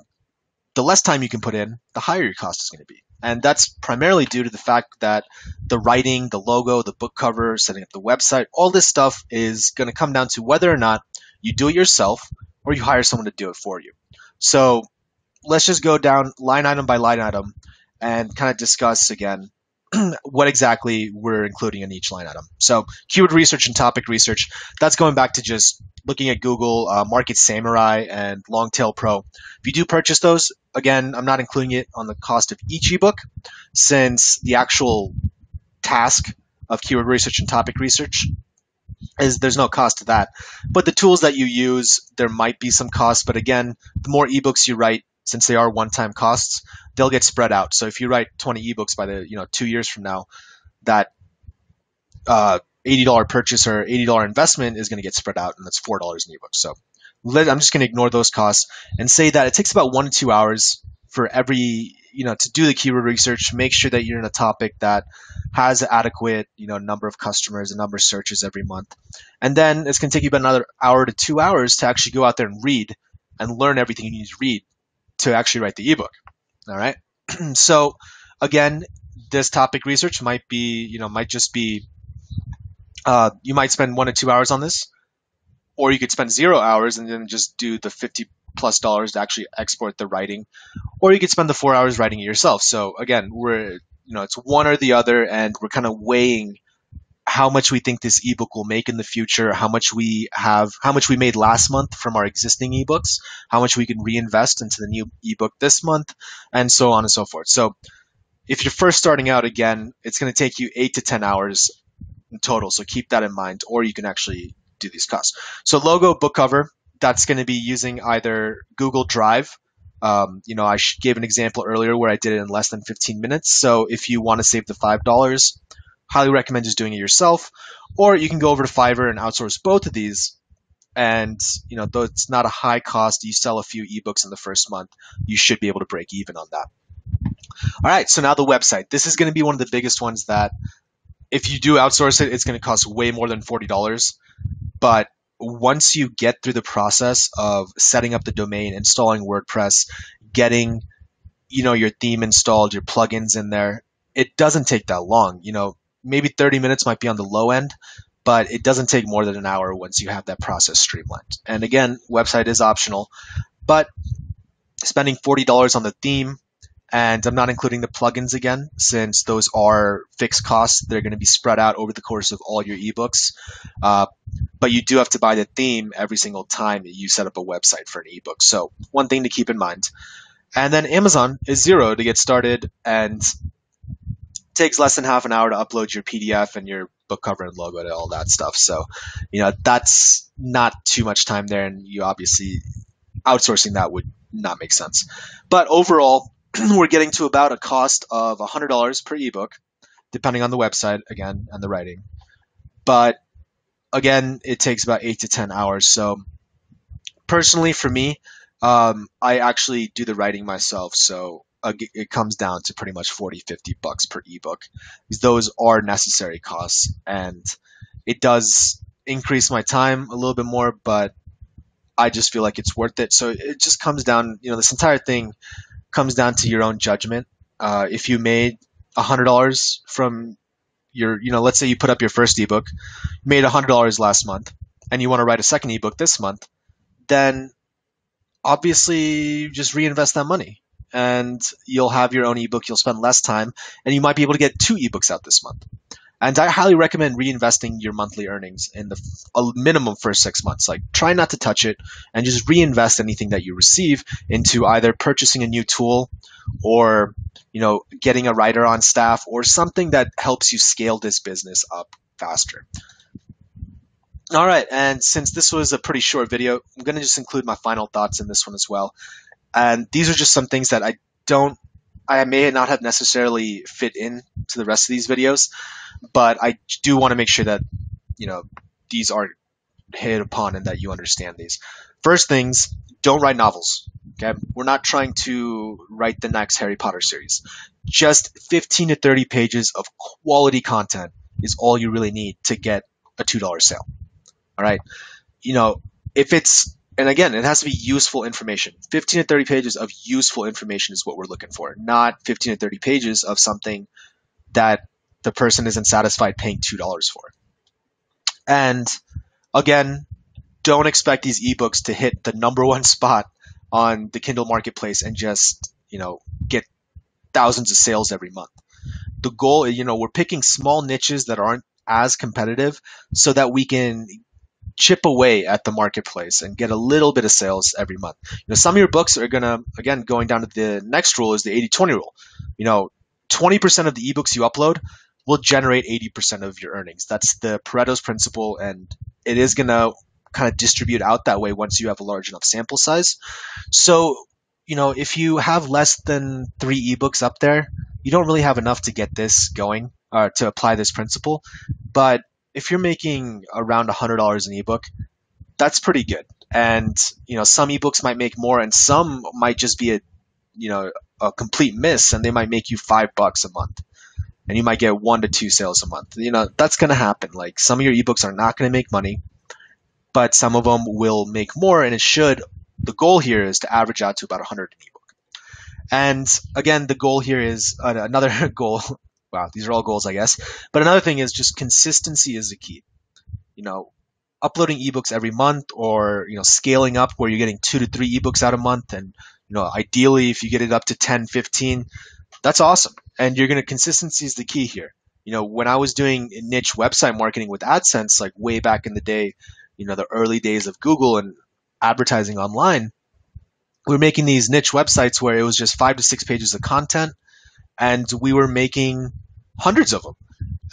the less time you can put in, the higher your cost is going to be. And that's primarily due to the fact that the writing, the logo, the book cover, setting up the website, all this stuff is going to come down to whether or not you do it yourself or you hire someone to do it for you. So let's just go down line item by line item and kind of discuss again what exactly we're including in each line item. So keyword research and topic research, that's going back to just looking at Google, Market Samurai, and Longtail Pro. If you do purchase those, again, I'm not including it on the cost of each ebook since the actual task of keyword research and topic research there's no cost to that. But the tools that you use, there might be some cost. But again, the more ebooks you write, since they are one-time costs, they'll get spread out. So if you write 20 ebooks by the 2 years from now, that $80 purchase or $80 investment is going to get spread out, and that's $4 an ebook. So I'm just going to ignore those costs and say that it takes about 1 to 2 hours for every to do the keyword research. Make sure that you're in a topic that has adequate number of customers, a number of searches every month, and then it's going to take you about another hour to 2 hours to actually go out there and read and learn everything you need to read to actually write the ebook. All right. So again, this topic research might just be you might spend 1 to 2 hours on this, or you could spend 0 hours and then just do the $50+ to actually export the writing, or you could spend the 4 hours writing it yourself. So again, it's one or the other, and we're kind of weighing how much we think this ebook will make in the future, how much we made last month from our existing ebooks, how much we can reinvest into the new ebook this month, and so on and so forth. So if you're first starting out, again, it's going to take you 8 to 10 hours in total. So keep that in mind, or you can actually do these costs. So logo, book cover, that's going to be using either Google Drive. I gave an example earlier where I did it in less than 15 minutes. So if you want to save the $5, highly recommend just doing it yourself. Or you can go over to Fiverr and outsource both of these. And, though it's not a high cost, you sell a few ebooks in the first month, you should be able to break even on that. All right, so now the website. This is going to be one of the biggest ones that if you do outsource it, it's going to cost way more than $40. But once you get through the process of setting up the domain, installing WordPress, getting, your theme installed, your plugins in there, it doesn't take that long. Maybe 30 minutes might be on the low end, but it doesn't take more than an hour once you have that process streamlined. And again, website is optional, but spending $40 on the theme, and I'm not including the plugins again, since those are fixed costs. They're going to be spread out over the course of all your ebooks. But you do have to buy the theme every single time you set up a website for an ebook. So one thing to keep in mind. And then Amazon is $0 to get started, and takes less than half an hour to upload your PDF and your book cover and logo and all that stuff. So, that's not too much time there, and you obviously outsourcing that would not make sense. But overall, we're getting to about a cost of $100 per ebook, depending on the website, again, and the writing. But again, it takes about 8 to 10 hours. So personally, for me, I actually do the writing myself. So it comes down to pretty much $40-50 per ebook. Those are necessary costs, and it does increase my time a little bit more, but I just feel like it's worth it. So it just comes down, this entire thing comes down to your own judgment. If you made $100 from your, let's say you put up your first ebook, made $100 last month, and you want to write a second ebook this month, then obviously just reinvest that money, and you'll have your own ebook. You'll spend less time, and you might be able to get 2 ebooks out this month. And I highly recommend reinvesting your monthly earnings in a minimum first 6 months. Like, try not to touch it, and just reinvest anything that you receive into either purchasing a new tool, or getting a writer on staff, or something that helps you scale this business up faster. All right, and since this was a pretty short video, I'm going to just include my final thoughts in this one as well. And these are just some things that I may not have necessarily fit in to the rest of these videos, but I do want to make sure that, these are hit upon and that you understand these. First things, don't write novels. Okay? We're not trying to write the next Harry Potter series. Just 15 to 30 pages of quality content is all you really need to get a $2 sale. All right. And again, it has to be useful information. 15 to 30 pages of useful information is what we're looking for, not 15 to 30 pages of something that the person isn't satisfied paying $2 for. And again, don't expect these ebooks to hit the #1 spot on the Kindle marketplace and just, get thousands of sales every month. The goal, we're picking small niches that aren't as competitive so that we can chip away at the marketplace and get a little bit of sales every month. Some of your books are going down to the next rule is the 80-20 rule. 20% of the ebooks you upload will generate 80% of your earnings. That's the Pareto's principle, and it is going to kind of distribute out that way once you have a large enough sample size. So, if you have less than 3 ebooks up there, you don't really have enough to get this going, or to apply this principle. But if you're making around $100 an ebook, that's pretty good. And, some ebooks might make more, and some might just be a complete miss, and they might make you $5 a month, and you might get 1 to 2 sales a month. That's going to happen. Like, some of your ebooks are not going to make money, but some of them will make more, and the goal here is to average out to about 100 an ebook. And again, the goal here is another goal. Wow, these are all goals, I guess. But another thing is just consistency is the key. Uploading ebooks every month, or, scaling up where you're getting 2 to 3 ebooks out a month. And, ideally, if you get it up to 10, 15, that's awesome. And consistency is the key here. When I was doing niche website marketing with AdSense, like way back in the day, the early days of Google and advertising online, we were making these niche websites where it was just 5 to 6 pages of content, and we were making hundreds of them.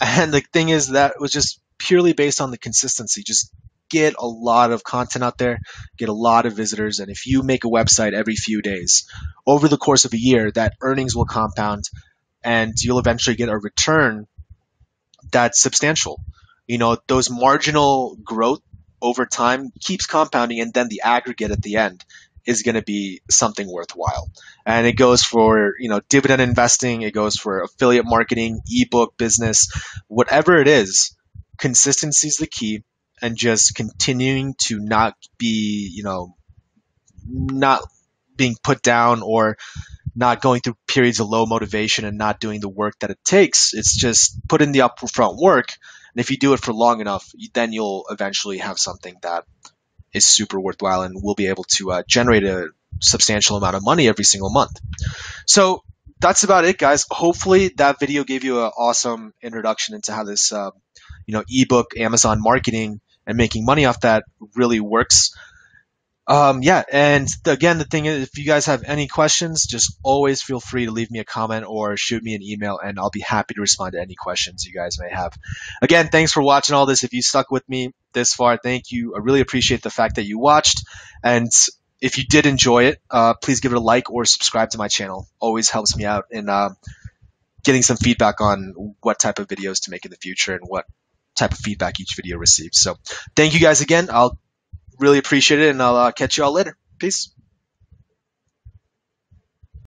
And the thing is, that was just purely based on the consistency. Just get a lot of content out there, get a lot of visitors. And if you make a website every few days, over the course of a year, that earnings will compound and you'll eventually get a return that's substantial. Those marginal growth over time keeps compounding, and then the aggregate at the end is going to be something worthwhile. And it goes for, dividend investing, it goes for affiliate marketing, ebook business, whatever it is, consistency is the key, and just continuing to not be, not being put down or not going through periods of low motivation and not doing the work that it takes. It's just put in the upfront work. And if you do it for long enough, then you'll eventually have something that is super worthwhile and will be able to generate a substantial amount of money every single month. So that's about it, guys. Hopefully that video gave you an awesome introduction into how this, ebook, Amazon marketing, and making money off that really works. Yeah, and again, the thing is, if you guys have any questions, just always feel free to leave me a comment or shoot me an email, and I'll be happy to respond to any questions you guys may have. Again, thanks for watching all this. If you stuck with me this far, thank you. I really appreciate the fact that you watched, and if you did enjoy it, please give it a like or subscribe to my channel. Always helps me out in getting some feedback on what type of videos to make in the future and what type of feedback each video receives. So thank you guys again. I'll really appreciate it, and I'll catch you all later. Peace.